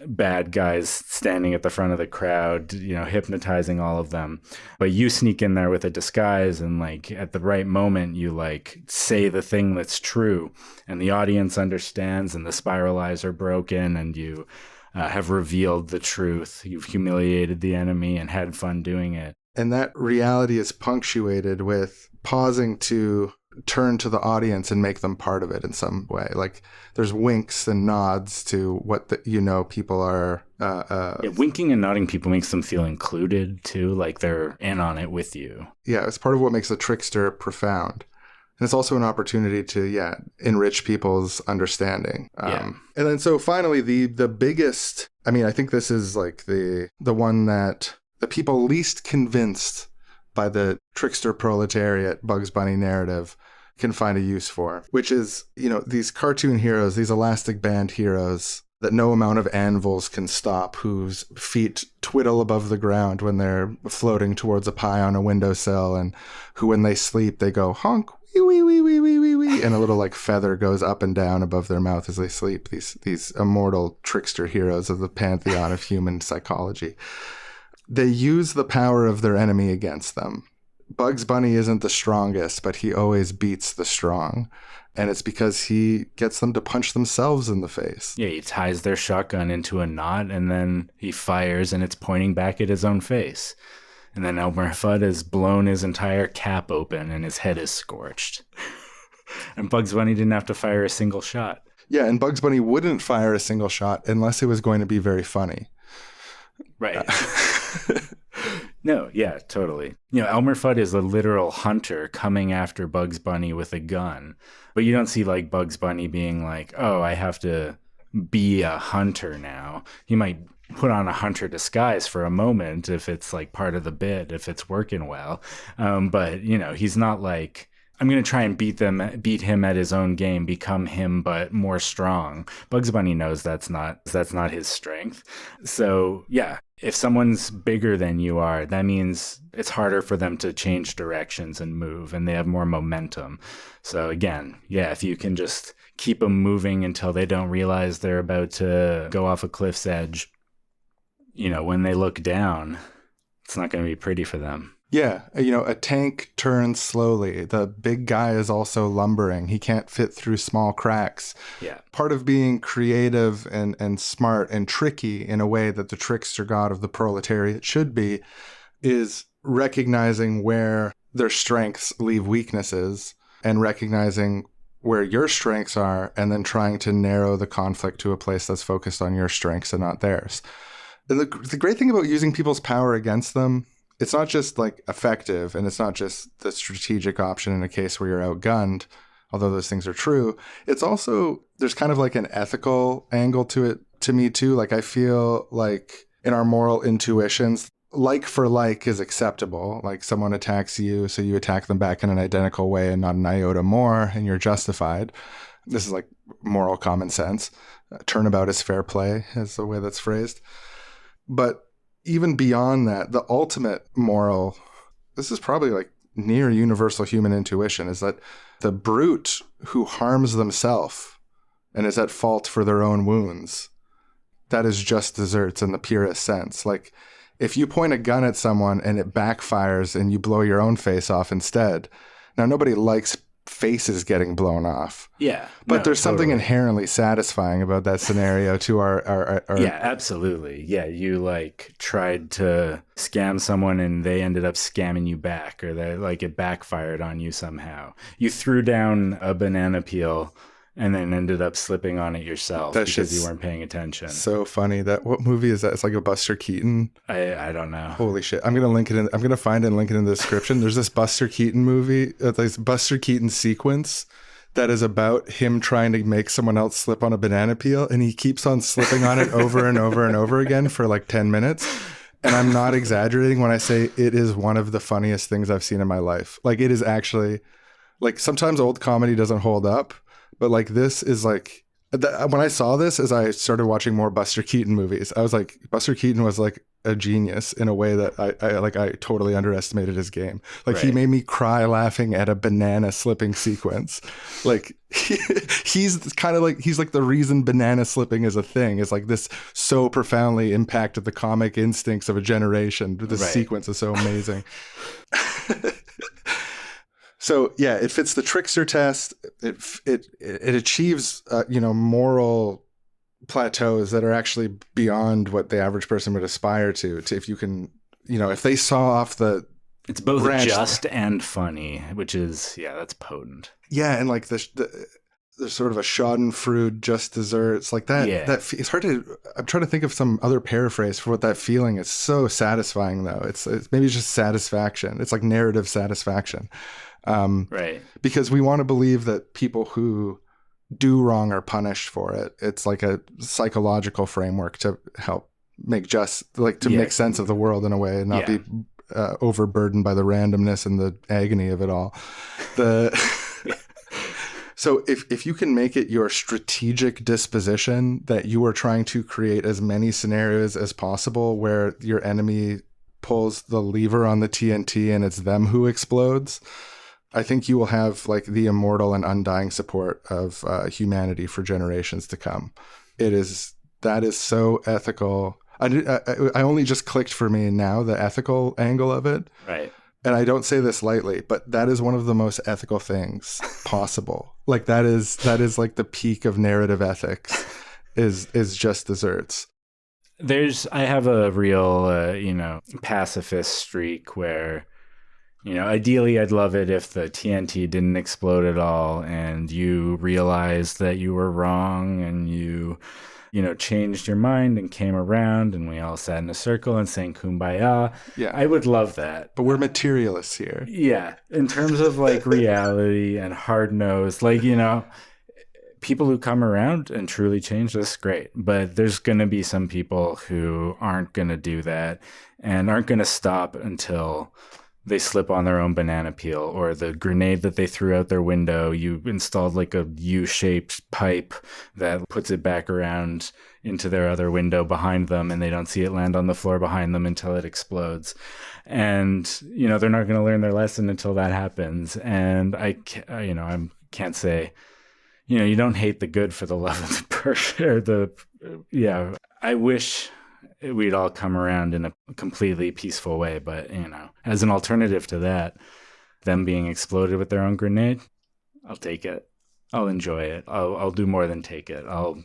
bad guys standing at the front of the crowd, hypnotizing all of them. But you sneak in there with a disguise and like at the right moment you like say the thing that's true and the audience understands and the spiral eyes are broken and you have revealed the truth. You've humiliated the enemy and had fun doing it. And that reality is punctuated with pausing to turn to the audience and make them part of it in some way. Like there's winks and nods to what people are. Winking and nodding people makes them feel included too, like they're in on it with you. Yeah, it's part of what makes the trickster profound. And it's also an opportunity to, enrich people's understanding. And then so finally, the biggest, I think this is like the one that the people least convinced by the trickster proletariat Bugs Bunny narrative can find a use for, which is, these cartoon heroes, these elastic band heroes that no amount of anvils can stop, whose feet twiddle above the ground when they're floating towards a pie on a windowsill, and who, when they sleep, they go honk, wee, wee, wee, wee, wee, wee, wee, and a little like feather goes up and down above their mouth as they sleep. These immortal trickster heroes of the pantheon of human psychology. They use the power of their enemy against them. Bugs Bunny isn't the strongest, but he always beats the strong. And it's because he gets them to punch themselves in the face. Yeah, he ties their shotgun into a knot and then he fires and it's pointing back at his own face. And then Elmer Fudd has blown his entire cap open and his head is scorched. And Bugs Bunny didn't have to fire a single shot. Yeah, and Bugs Bunny wouldn't fire a single shot unless it was going to be very funny. Right. No, yeah, totally. Elmer Fudd is a literal hunter coming after Bugs Bunny with a gun. But you don't see like Bugs Bunny being like, oh, I have to be a hunter now. He might put on a hunter disguise for a moment if it's like part of the bit, if it's working well. But, he's not like I'm going to try and beat him at his own game, become him, but more strong. Bugs Bunny knows that's not his strength. So yeah, if someone's bigger than you are, that means it's harder for them to change directions and move, and they have more momentum. So again, yeah, if you can just keep them moving until they don't realize they're about to go off a cliff's edge, when they look down, it's not going to be pretty for them. Yeah, a tank turns slowly. The big guy is also lumbering. He can't fit through small cracks. Yeah. Part of being creative and smart and tricky in a way that the trickster god of the proletariat should be is recognizing where their strengths leave weaknesses and recognizing where your strengths are and then trying to narrow the conflict to a place that's focused on your strengths and not theirs. And the great thing about using people's power against them, it's not just like effective, and it's not just the strategic option in a case where you're outgunned, although those things are true. It's also, there's kind of like an ethical angle to it to me too. Like I feel like in our moral intuitions, like for like is acceptable. Like someone attacks you, so you attack them back in an identical way and not an iota more, and you're justified. This is like moral common sense. Turnabout is fair play is the way that's phrased. But even beyond that, the ultimate moral, this is probably like near universal human intuition, is that the brute who harms themselves and is at fault for their own wounds, that is just desserts in the purest sense. Like if you point a gun at someone and it backfires and you blow your own face off instead, now nobody likes faces getting blown off. Yeah. But there's something inherently satisfying about that scenario to our Yeah, absolutely. Yeah, you like tried to scam someone and they ended up scamming you back, or they like it backfired on you somehow. You threw down a banana peel and then ended up slipping on it yourself because you weren't paying attention. So funny. What movie is that? It's like a Buster Keaton. I don't know. Holy shit. I'm going to link it in. I'm going to find it and link it in the description. There's this Buster Keaton movie, this Buster Keaton sequence that is about him trying to make someone else slip on a banana peel, and he keeps on slipping on it over and over and over again for like 10 minutes. And I'm not exaggerating when I say it is one of the funniest things I've seen in my life. Like it is actually, like sometimes old comedy doesn't hold up. But like this is like, when I saw this as I started watching more Buster Keaton movies, I was like, Buster Keaton was like a genius in a way that I totally underestimated his game. Like He made me cry laughing at a banana slipping sequence. Like he's kind of like, he's like the reason banana slipping is a thing. Is like this so profoundly impacted the comic instincts of a generation. This sequence is so amazing. So yeah, it fits the trickster test. It achieves moral plateaus that are actually beyond what the average person would aspire to if you can, if they saw off the. It's both just and funny, which is that's potent. Yeah, and like there's sort of a schadenfreude, just desserts like that. Yeah. That it's hard to. I'm trying to think of some other paraphrase for what that feeling is. So satisfying though. It's maybe it's just satisfaction. It's like narrative satisfaction. Right. Because we want to believe that people who do wrong are punished for it. It's like a psychological framework to help make make sense of the world in a way and not be overburdened by the randomness and the agony of it all. So if you can make it your strategic disposition that you are trying to create as many scenarios as possible where your enemy pulls the lever on the TNT and it's them who explodes, I think you will have like the immortal and undying support of humanity for generations to come. That is so ethical. I only just clicked for me now, the ethical angle of it. Right. And I don't say this lightly, but that is one of the most ethical things possible. Like that is like the peak of narrative ethics is just desserts. I have a real, pacifist streak where, ideally I'd love it if the TNT didn't explode at all and you realized that you were wrong and you changed your mind and came around and we all sat in a circle and sang Kumbaya. Yeah. I would love that. But we're materialists here. Yeah. In terms of like reality and hard-nosed, like, people who come around and truly change this, great. But there's going to be some people who aren't going to do that and aren't going to stop until they slip on their own banana peel, or the grenade that they threw out their window, you installed like a U-shaped pipe that puts it back around into their other window behind them, and they don't see it land on the floor behind them until it explodes. And, they're not going to learn their lesson until that happens. And I can't say, you don't hate the good for the love of the person, I wish we'd all come around in a completely peaceful way. But, as an alternative to that, them being exploded with their own grenade, I'll take it. I'll enjoy it. I'll do more than take it. I'll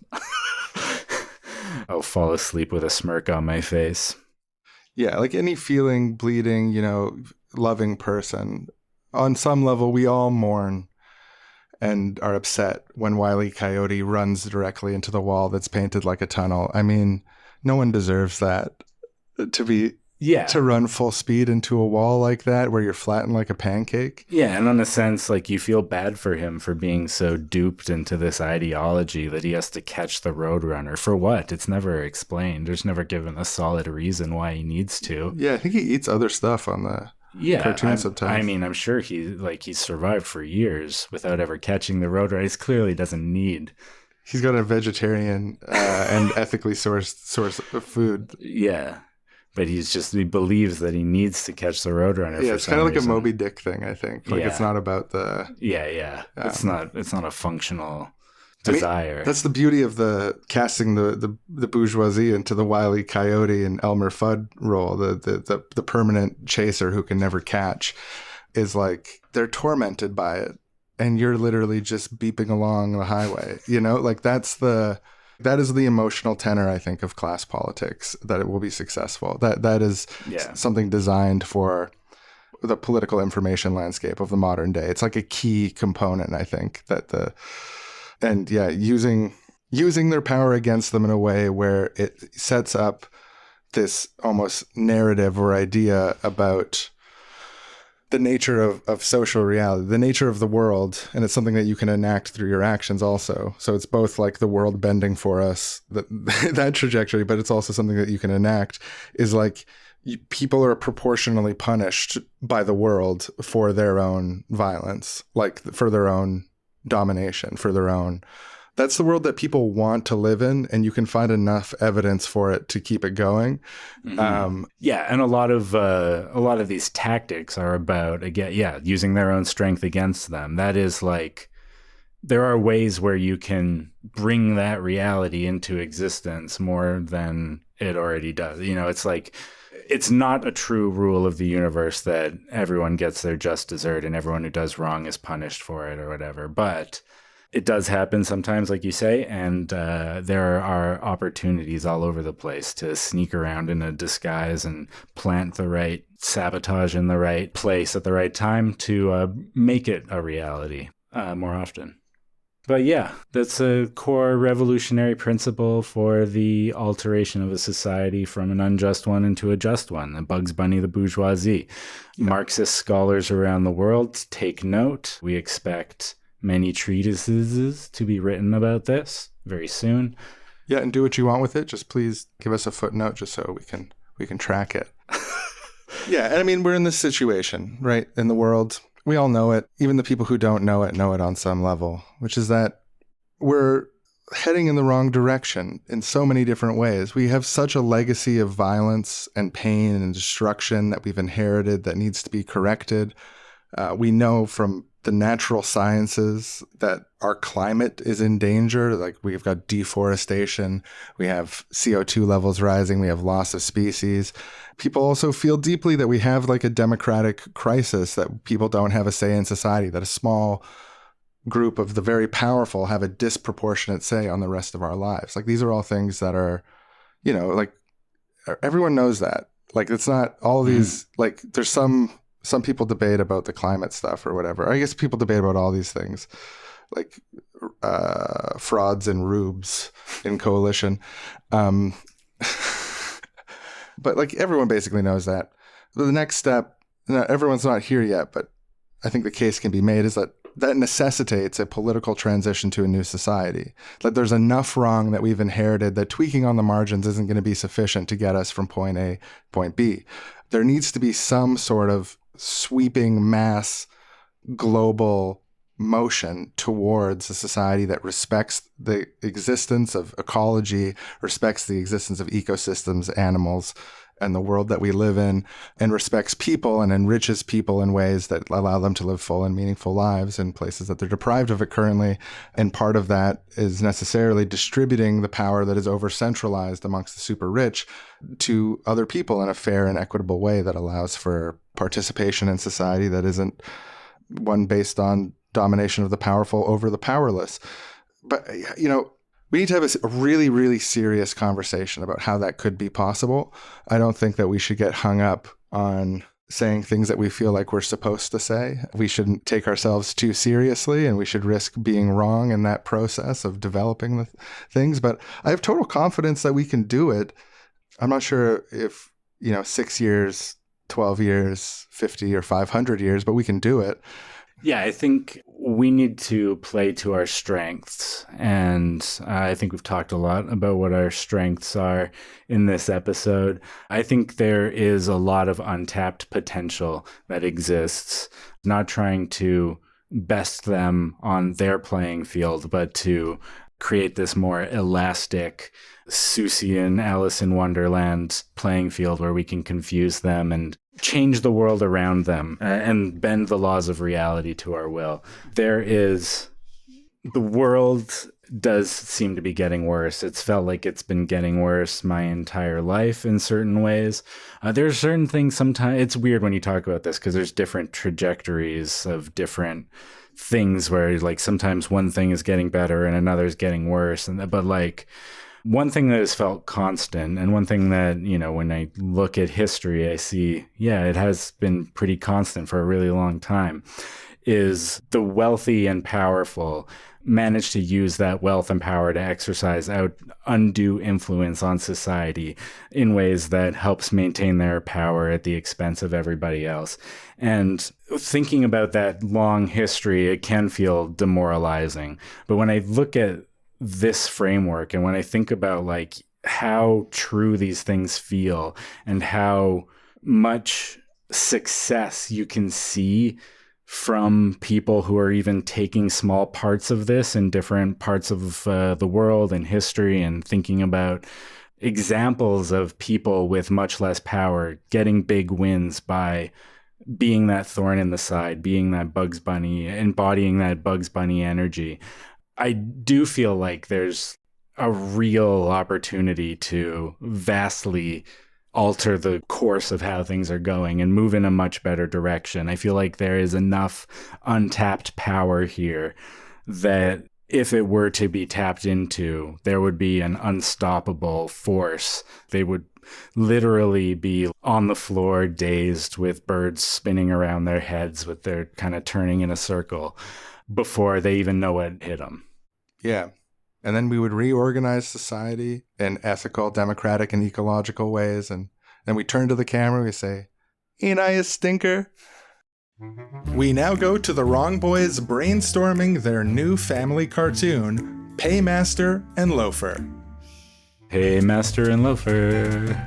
fall asleep with a smirk on my face. Yeah, like any feeling, bleeding, loving person, on some level, we all mourn and are upset when Wile E. Coyote runs directly into the wall that's painted like a tunnel. I mean, no one deserves that, to run full speed into a wall like that where you're flattened like a pancake. Yeah, and in a sense, like, you feel bad for him for being so duped into this ideology that he has to catch the Roadrunner. For what? It's never explained. There's never given a solid reason why he needs to. Yeah, I think he eats other stuff on the cartoon sometimes. I mean, I'm sure he's survived for years without ever catching the Roadrunner. He clearly doesn't need... He's got a vegetarian and ethically sourced source of food. Yeah. But he believes that he needs to catch the Roadrunner. Yeah, it's kind of like a Moby Dick thing, I think. Like, it's not about the... Yeah. It's not a functional desire. I mean, that's the beauty of the casting the bourgeoisie into the Wile E. Coyote and Elmer Fudd role, the permanent chaser who can never catch, is like they're tormented by it. And you're literally just beeping along the highway, like that is the emotional tenor, I think, of class politics, that it will be successful. That is something designed for the political information landscape of the modern day. It's like a key component, I think, using their power against them in a way where it sets up this almost narrative or idea about the nature of social reality, the nature of the world, and it's something that you can enact through your actions also. So it's both like the world bending for us, that trajectory, but it's also something that you can enact, is like people are proportionally punished by the world for their own violence, like for their own domination, for their own... That's the world that people want to live in, and you can find enough evidence for it to keep it going. Mm-hmm. And a lot of these tactics are about, again, using their own strength against them. That is like, there are ways where you can bring that reality into existence more than it already does. It's like, it's not a true rule of the universe that everyone gets their just dessert and everyone who does wrong is punished for it or whatever. But it does happen sometimes, like you say, and there are opportunities all over the place to sneak around in a disguise and plant the right sabotage in the right place at the right time to make it a reality more often. But yeah, that's a core revolutionary principle for the alteration of a society from an unjust one into a just one. The Bugs Bunny, the bourgeoisie. Yeah. Marxist scholars around the world, take note. We expect many treatises to be written about this very soon. Yeah, and do what you want with it. Just please give us a footnote just so we can track it. Yeah, and I mean, we're in this situation, right, in the world. We all know it. Even the people who don't know it on some level, which is that we're heading in the wrong direction in so many different ways. We have such a legacy of violence and pain and destruction that we've inherited that needs to be corrected. We know from the natural sciences that our climate is in danger. Like, we've got deforestation, we have CO2 levels rising, we have loss of species. People also feel deeply that we have like a democratic crisis, that people don't have a say in society, that a small group of the very powerful have a disproportionate say on the rest of our lives. Like, these are all things that are, like, everyone knows that. Like, it's not all these, like, there's some people debate about the climate stuff or whatever. I guess people debate about all these things, like frauds and rubes in coalition. But like, everyone basically knows that. The next step, everyone's not here yet, but I think the case can be made, is that necessitates a political transition to a new society. Like, there's enough wrong that we've inherited that tweaking on the margins isn't going to be sufficient to get us from point A to point B. There needs to be some sort of sweeping mass global motion towards a society that respects the existence of ecology, respects the existence of ecosystems, animals, and the world that we live in, and respects people and enriches people in ways that allow them to live full and meaningful lives in places that they're deprived of it currently. And part of that is necessarily distributing the power that is over-centralized amongst the super rich to other people in a fair and equitable way that allows for participation in society that isn't one based on domination of the powerful over the powerless. But, you know, we need to have a really, really serious conversation about how that could be possible. I don't think that we should get hung up on saying things that we feel like we're supposed to say. We shouldn't take ourselves too seriously, and we should risk being wrong in that process of developing the things. But I have total confidence that we can do it. I'm not sure if, 6 years, 12 years, 50 or 500 years, but we can do it. Yeah, I think we need to play to our strengths. And I think we've talked a lot about what our strengths are in this episode. I think there is a lot of untapped potential that exists, not trying to best them on their playing field, but to create this more elastic Seussian Alice in Wonderland playing field where we can confuse them and change the world around them and bend the laws of reality to our will. The world does seem to be getting worse. It's felt like it's been getting worse my entire life in certain ways. There's certain things sometimes, it's weird when you talk about this because there's different trajectories of different things where like sometimes one thing is getting better and another is getting worse. But like one thing that has felt constant, and one thing that, when I look at history, I see, it has been pretty constant for a really long time, is the wealthy and powerful manage to use that wealth and power to exercise out undue influence on society in ways that helps maintain their power at the expense of everybody else. And thinking about that long history, it can feel demoralizing. But when I look at this framework and when I think about like how true these things feel and how much success you can see from people who are even taking small parts of this in different parts of the world and history, and thinking about examples of people with much less power getting big wins by being that thorn in the side, being that Bugs Bunny, embodying that Bugs Bunny energy. I do feel like there's a real opportunity to vastly alter the course of how things are going and move in a much better direction. I feel like there is enough untapped power here that if it were to be tapped into, there would be an unstoppable force. They would literally be on the floor, dazed, with birds spinning around their heads, with their kind of turning in a circle before they even know what hit them. Yeah. And then we would reorganize society in ethical, democratic, and ecological ways. And then we turn to the camera, we say, "Ain't I a stinker?" We now go to the Wrong Boys brainstorming their new family cartoon, Paymaster and Loafer. Paymaster and Loafer.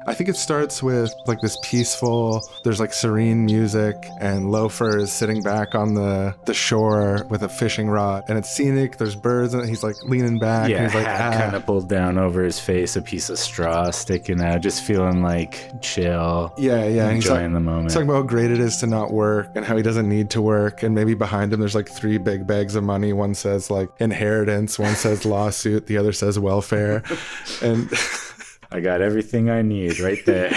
I think it starts with like this peaceful, there's like serene music, and Loafer is sitting back on the shore with a fishing rod, and it's scenic, there's birds, and he's like leaning back, Yeah, and he's like, kind of pulled down over his face, a piece of straw sticking out, just feeling like chill. Yeah, and he's enjoying the moment. He's talking about how great it is to not work and how he doesn't need to work, and maybe behind him there's like 3 big bags of money. One says like inheritance, one says lawsuit, the other says welfare, and I got everything I need right there.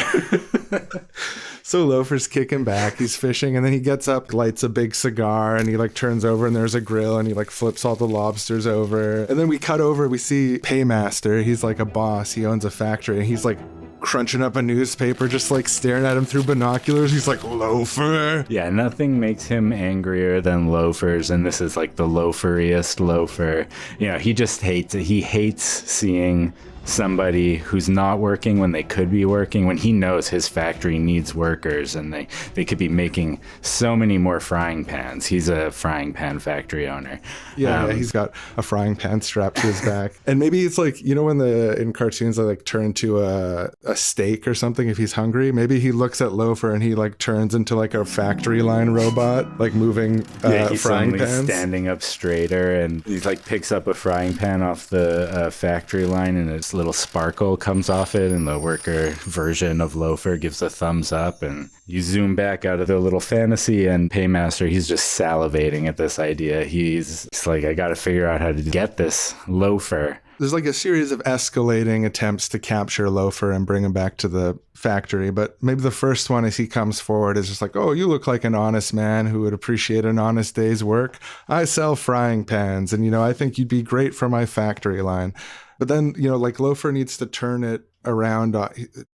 So Loafer's kicking back, he's fishing, and then he gets up, lights a big cigar, and he like turns over and there's a grill, and he like flips all the lobsters over. And then we cut over, we see Paymaster, he's like a boss, he owns a factory, and he's like crunching up a newspaper, just like staring at him through binoculars. He's like, "Loafer." Yeah, nothing makes him angrier than loafers, and this is like the loaferiest loafer. He just hates it. He hates seeing somebody who's not working when they could be working, when he knows his factory needs workers and they could be making so many more frying pans. He's a frying pan factory owner. Yeah, he's got a frying pan strapped to his back. And maybe it's like, you know, when in cartoons they like turn to a steak or something if he's hungry, maybe he looks at Loafer and he like turns into like a factory line robot, like moving he's frying suddenly pans. standing up straighter, and he like picks up a frying pan off the factory line, and this little sparkle comes off it, and the worker version of Loafer gives a thumbs up, and you zoom back out of the little fantasy, and Paymaster, he's just salivating at this idea. He's like, I gotta figure out how to get this Loafer. There's like a series of escalating attempts to capture Loafer and bring him back to the factory. But maybe the first one as he comes forward is just like, oh, you look like an honest man who would appreciate an honest day's work. I sell frying pans, and, you know, I think you'd be great for my factory line. But then, you know, like Loafer needs to turn it around.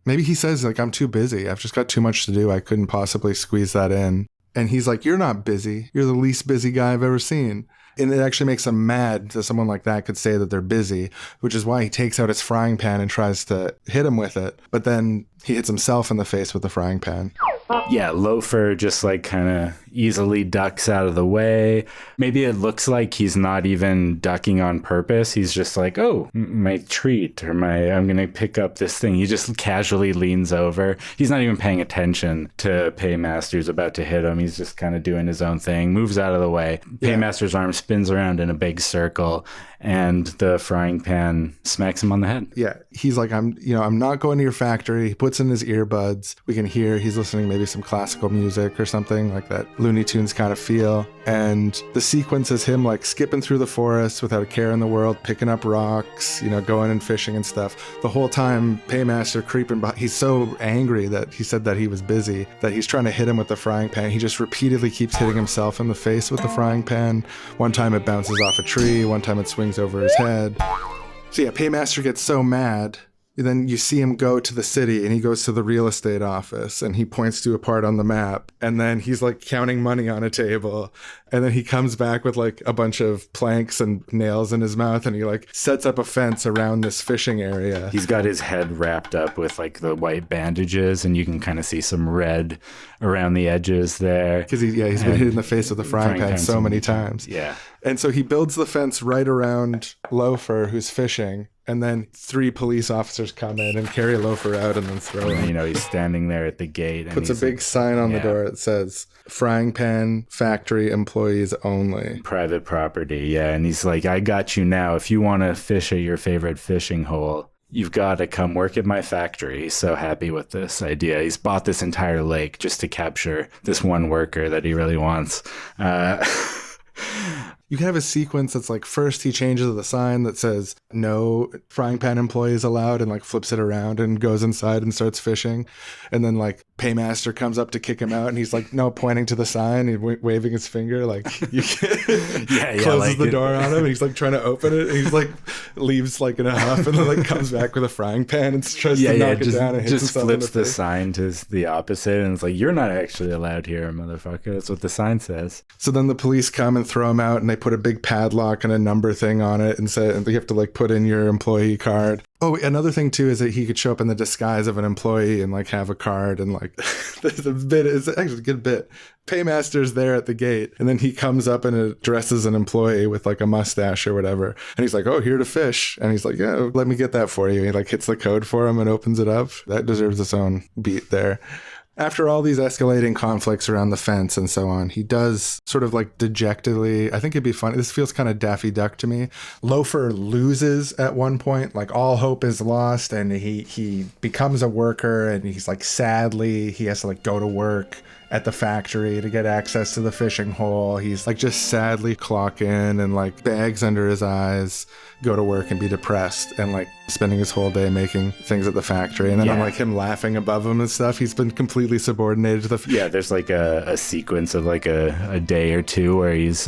Maybe he says, like, I'm too busy. I've just got too much to do. I couldn't possibly squeeze that in. And he's like, you're not busy. You're the least busy guy I've ever seen. And it actually makes him mad that someone like that could say that they're busy, which is why he takes out his frying pan and tries to hit him with it. But then he hits himself in the face with the frying pan. Yeah, Loafer just like kind of easily ducks out of the way. Maybe it looks like he's not even ducking on purpose. He's just like, oh, my treat, or I'm going to pick up this thing. He just casually leans over. He's not even paying attention to Paymaster's about to hit him. He's just kind of doing his own thing, moves out of the way. Yeah. Paymaster's arm spins around in a big circle, and the frying pan smacks him on the head. Yeah, he's like, I'm not going to your factory. He puts in his earbuds. We can hear he's listening maybe some classical music or something, like that Looney Tunes kind of feel. And the sequence is him like skipping through the forest without a care in the world, picking up rocks, you know, going and fishing and stuff. The whole time Paymaster creeping by, he's so angry that he said that he was busy, that he's trying to hit him with the frying pan. He just repeatedly keeps hitting himself in the face with the frying pan. One time it bounces off a tree, one time it swings over his head. So yeah, Paymaster gets so mad. Then you see him go to the city, and he goes to the real estate office, and he points to a part on the map, and then he's like counting money on a table, and then he comes back with like a bunch of planks and nails in his mouth, and he like sets up a fence around this fishing area. He's got his head wrapped up with like the white bandages, and you can kind of see some red around the edges there. Because he's been hit in the face with the frying pan so many times. Yeah. And so he builds the fence right around Loafer, who's fishing. And then 3 police officers come in and carry Loafer out and then throw him. You know, he's standing there at the gate. And puts a big sign on the door that says, frying pan factory employees only. Private property, yeah. And he's like, I got you now. If you want to fish at your favorite fishing hole, you've got to come work at my factory. He's so happy with this idea. He's bought this entire lake just to capture this one worker that he really wants. You can have a sequence that's like, first he changes the sign that says no frying pan employees allowed, and like flips it around and goes inside and starts fishing. And then like Paymaster comes up to kick him out, and he's like, no, pointing to the sign and waving his finger like, you can't. Closes the door on him, and he's like trying to open it, and he's like leaves like in a huff, and then like comes back with a frying pan and tries to knock it down and hits just flips the sign to the opposite, and it's like, you're not actually allowed here, motherfucker. That's what the sign says. So then the police come and throw him out, and they put a big padlock and a number thing on it, and say, and you have to like put in your employee card. Oh, another thing too is that he could show up in the disguise of an employee and like have a card, and like the bit is actually a good bit. Paymaster's there at the gate, and then he comes up and dresses an employee with like a mustache or whatever, and he's like, oh, here to fish, and he's like, yeah, let me get that for you. He like hits the code for him and opens it up. That deserves its own beat there. After all these escalating conflicts around the fence and so on, he does sort of like dejectedly, I think it'd be funny, this feels kind of Daffy Duck to me. Loafer loses at one point, like all hope is lost, and he becomes a worker, and he's like, sadly, he has to like go to work at the factory to get access to the fishing hole. He's like just sadly clock in and like bags under his eyes, go to work and be depressed, and like spending his whole day making things at the factory. And then I'm like him laughing above him and stuff. He's been completely subordinated to the there's like a sequence of like a day or two where he's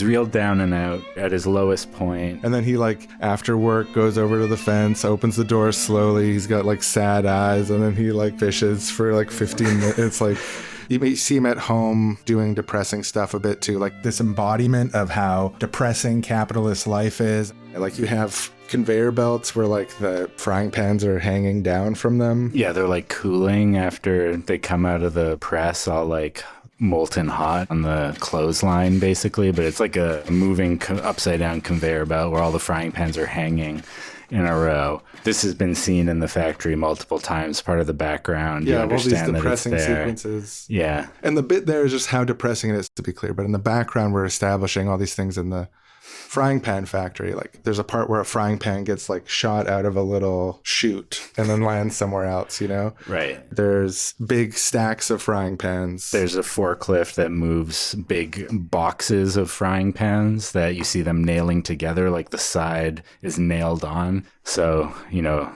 reeled down and out at his lowest point. And then he like after work goes over to the fence, opens the door slowly. He's got like sad eyes, and then he like fishes for like 15 minutes. It's like, you may see him at home doing depressing stuff a bit too, like this embodiment of how depressing capitalist life is. Like you have conveyor belts where like the frying pans are hanging down from them. Yeah, they're like cooling after they come out of the press, all like molten hot on the clothesline basically, but it's like a moving upside down conveyor belt where all the frying pans are hanging in a row. This has been seen in the factory multiple times, part of the background. Yeah, you all these understand depressing that it's there. sequences. Yeah. And the bit there is just how depressing it is, to be clear. But in the background, we're establishing all these things in the frying pan factory. Like there's a part where a frying pan gets like shot out of a little chute and then lands somewhere else, you know? Right. There's big stacks of frying pans. There's a forklift that moves big boxes of frying pans that you see them nailing together, like the side is nailed on. So, you know,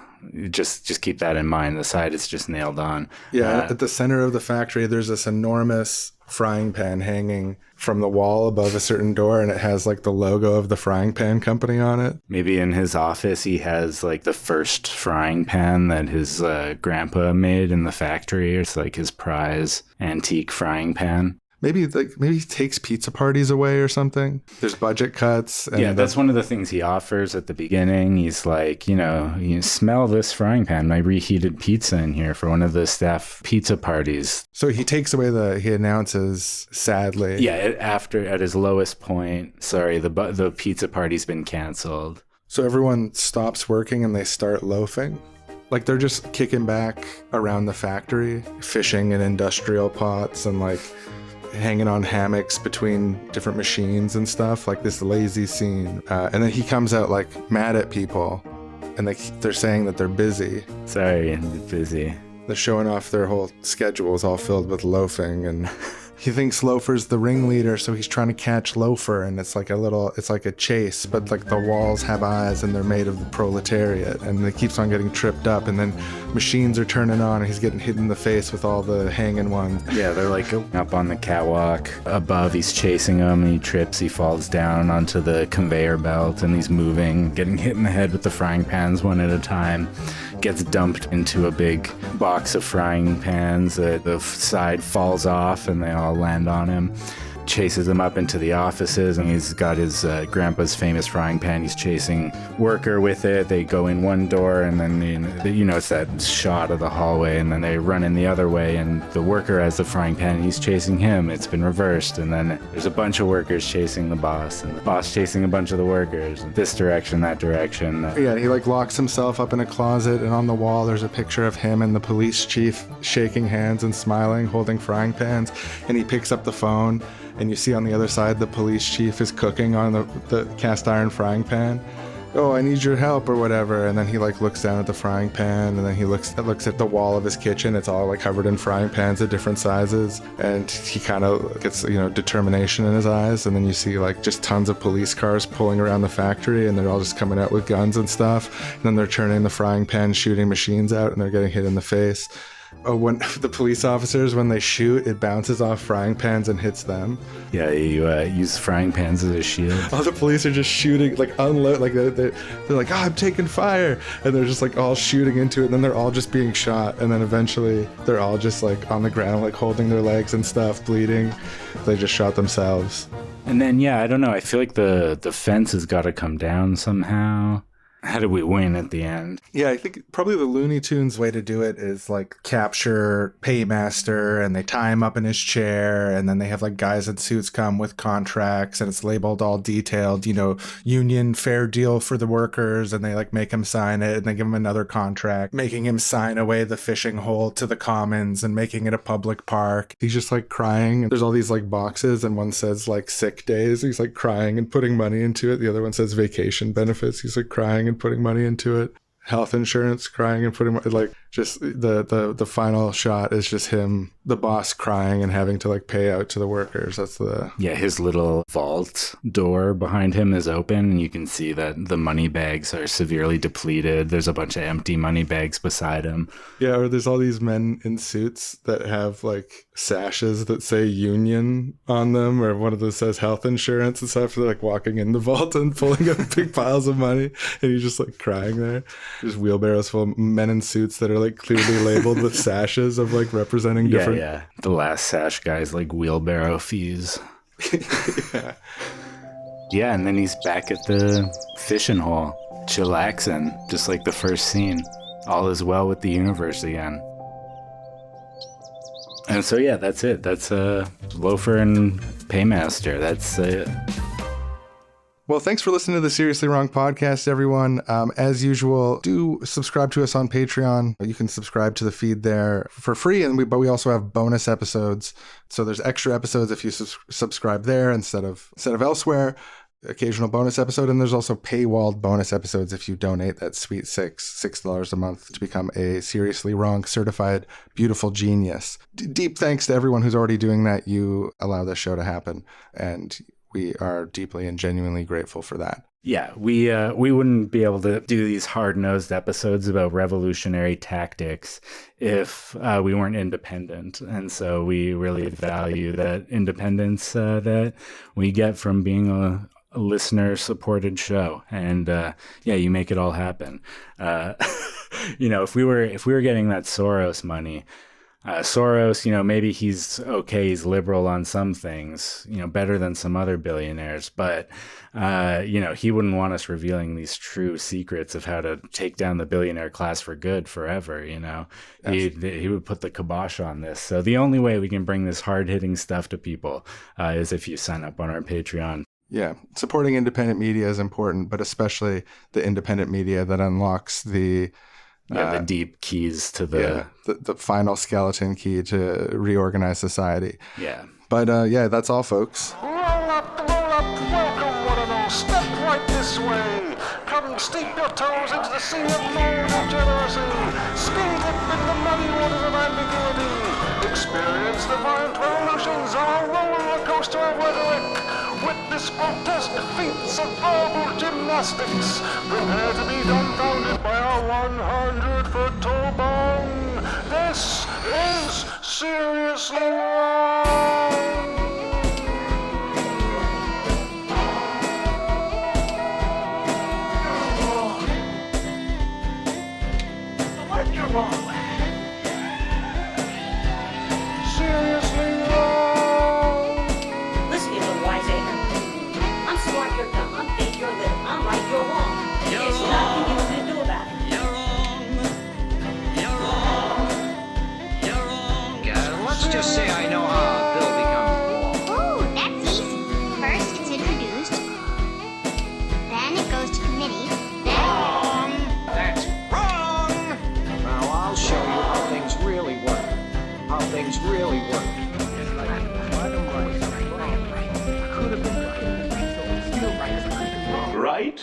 just keep that in mind. The side is just nailed on. Yeah, at the center of the factory, there's this enormous frying pan hanging from the wall above a certain door, and it has like the logo of the frying pan company on it. Maybe in his office he has like the first frying pan that his grandpa made in the factory. It's like his prize antique frying pan. Maybe he takes pizza parties away or something. There's budget cuts. And yeah, that's one of the things he offers at the beginning. He's like, you smell this frying pan, my reheated pizza in here for one of the staff pizza parties. So he takes away he announces sadly. Yeah, at his lowest point, sorry, the pizza party's been canceled. So everyone stops working and they start loafing. Like they're just kicking back around the factory, fishing in industrial pots and like hanging on hammocks between different machines and stuff, like this lazy scene. And then he comes out like mad at people and they're saying that they're busy. Sorry, I'm busy. They're showing off their whole schedule is all filled with loafing, and he thinks Loafer's the ringleader, so he's trying to catch Loafer, and it's like a chase, but like the walls have eyes and they're made of the proletariat, and it keeps on getting tripped up, and then machines are turning on and he's getting hit in the face with all the hanging ones. Yeah, they're like up on the catwalk above. He's chasing them and he trips, he falls down onto the conveyor belt and he's moving, getting hit in the head with the frying pans one at a time. Gets dumped into a big box of frying pans. The side falls off and they all land on him. Chases him up into the offices, and he's got his grandpa's famous frying pan. He's chasing worker with it. They go in one door, and then it's that shot of the hallway, and then they run in the other way, and the worker has the frying pan, and he's chasing him. It's been reversed, and then there's a bunch of workers chasing the boss, and the boss chasing a bunch of the workers. This direction, that direction. Yeah, he like locks himself up in a closet, and on the wall there's a picture of him and the police chief shaking hands and smiling, holding frying pans, and he picks up the phone. And you see on the other side, the police chief is cooking on the cast iron frying pan. Oh, I need your help or whatever. And then he like looks down at the frying pan, and then he looks at the wall of his kitchen. It's all like covered in frying pans of different sizes. And he kind of gets, determination in his eyes. And then you see like just tons of police cars pulling around the factory, and they're all just coming out with guns and stuff. And then they're turning the frying pan, shooting machines out, and they're getting hit in the face. Oh, when the police officers, when they shoot, it bounces off frying pans and hits them. Yeah, you use frying pans as a shield. All the police are just shooting, like unload, like they're like, oh, I'm taking fire, and they're just like all shooting into it, and then they're all just being shot, and then eventually they're all just like on the ground, like holding their legs and stuff, bleeding. They just shot themselves. And then, yeah, I don't know. I feel like the fence has got to come down somehow. How do we win at the end? Yeah, I think probably the Looney Tunes way to do it is like capture Paymaster, and they tie him up in his chair, and then they have like guys in suits come with contracts, and it's labeled all detailed, union fair deal for the workers, and they like make him sign it, and they give him another contract, making him sign away the fishing hole to the commons and making it a public park. He's just like crying, and there's all these like boxes, and one says like sick days. He's like crying and putting money into it. The other one says vacation benefits. He's like crying and putting money into it. Health insurance, crying and putting like just the final shot is just him, the boss, crying and having to like pay out to the workers. That's his little vault door behind him is open, and you can see that the money bags are severely depleted. There's a bunch of empty money bags beside him. Yeah, or there's all these men in suits that have like sashes that say union on them, or one of those says health insurance and stuff. They're like walking in the vault and pulling up big piles of money, and he's just like crying there. There's wheelbarrows full of men in suits that are like clearly labeled with sashes of like representing different. Yeah. The last sash guy's like wheelbarrow fees. Yeah. Yeah, and then he's back at the fishing hole, chillaxing, just like the first scene. All is well with the universe again. And so, yeah, that's it. That's Loafer and Paymaster. That's it. Well, thanks for listening to the Seriously Wrong podcast, everyone. As usual, do subscribe to us on Patreon. You can subscribe to the feed there for free, but we also have bonus episodes. So there's extra episodes if you subscribe there instead of elsewhere. Occasional bonus episode, and there's also paywalled bonus episodes if you donate that sweet $6 a month to become a Seriously Wrong certified beautiful genius. Deep thanks to everyone who's already doing that. You allow this show to happen, and we are deeply and genuinely grateful for that. Yeah, we wouldn't be able to do these hard-nosed episodes about revolutionary tactics if we weren't independent. And so we really value that independence that we get from being a listener-supported show. And you make it all happen. If we were getting that Soros money, Soros, maybe he's okay, he's liberal on some things, better than some other billionaires, but, he wouldn't want us revealing these true secrets of how to take down the billionaire class for good forever, He would put the kibosh on this. So the only way we can bring this hard-hitting stuff to people is if you sign up on our Patreon. Yeah, supporting independent media is important, but especially the independent media that unlocks the deep keys to the final skeleton key to reorganize society. Yeah. But that's all, folks. Roll up, welcome one and all. Step right this way. Come steep your toes into the sea of moral degeneracy. Ski dip in the muddy waters of ambiguity. Experience the violent revolutions on a roller coaster of rhetoric. Witness grotesque feats of verbal gymnastics. Prepare to be dumbfounded by our 100-foot tall bong. This is Seriously Wrong. What you're wrong with? Seriously Wrong. Listen, you little wiseacre. I'm smart, you're dumb. I'm thick, you're little. I'm right, you're wrong. There's nothing you can do about it. You're wrong. You're wrong. You're wrong. Let's just say I know how a bill becomes law. Oh, that's easy. First, it's introduced. Then it goes to committee. Then... Wrong! That's wrong! Now I'll show you how things really work. How things really work. Right?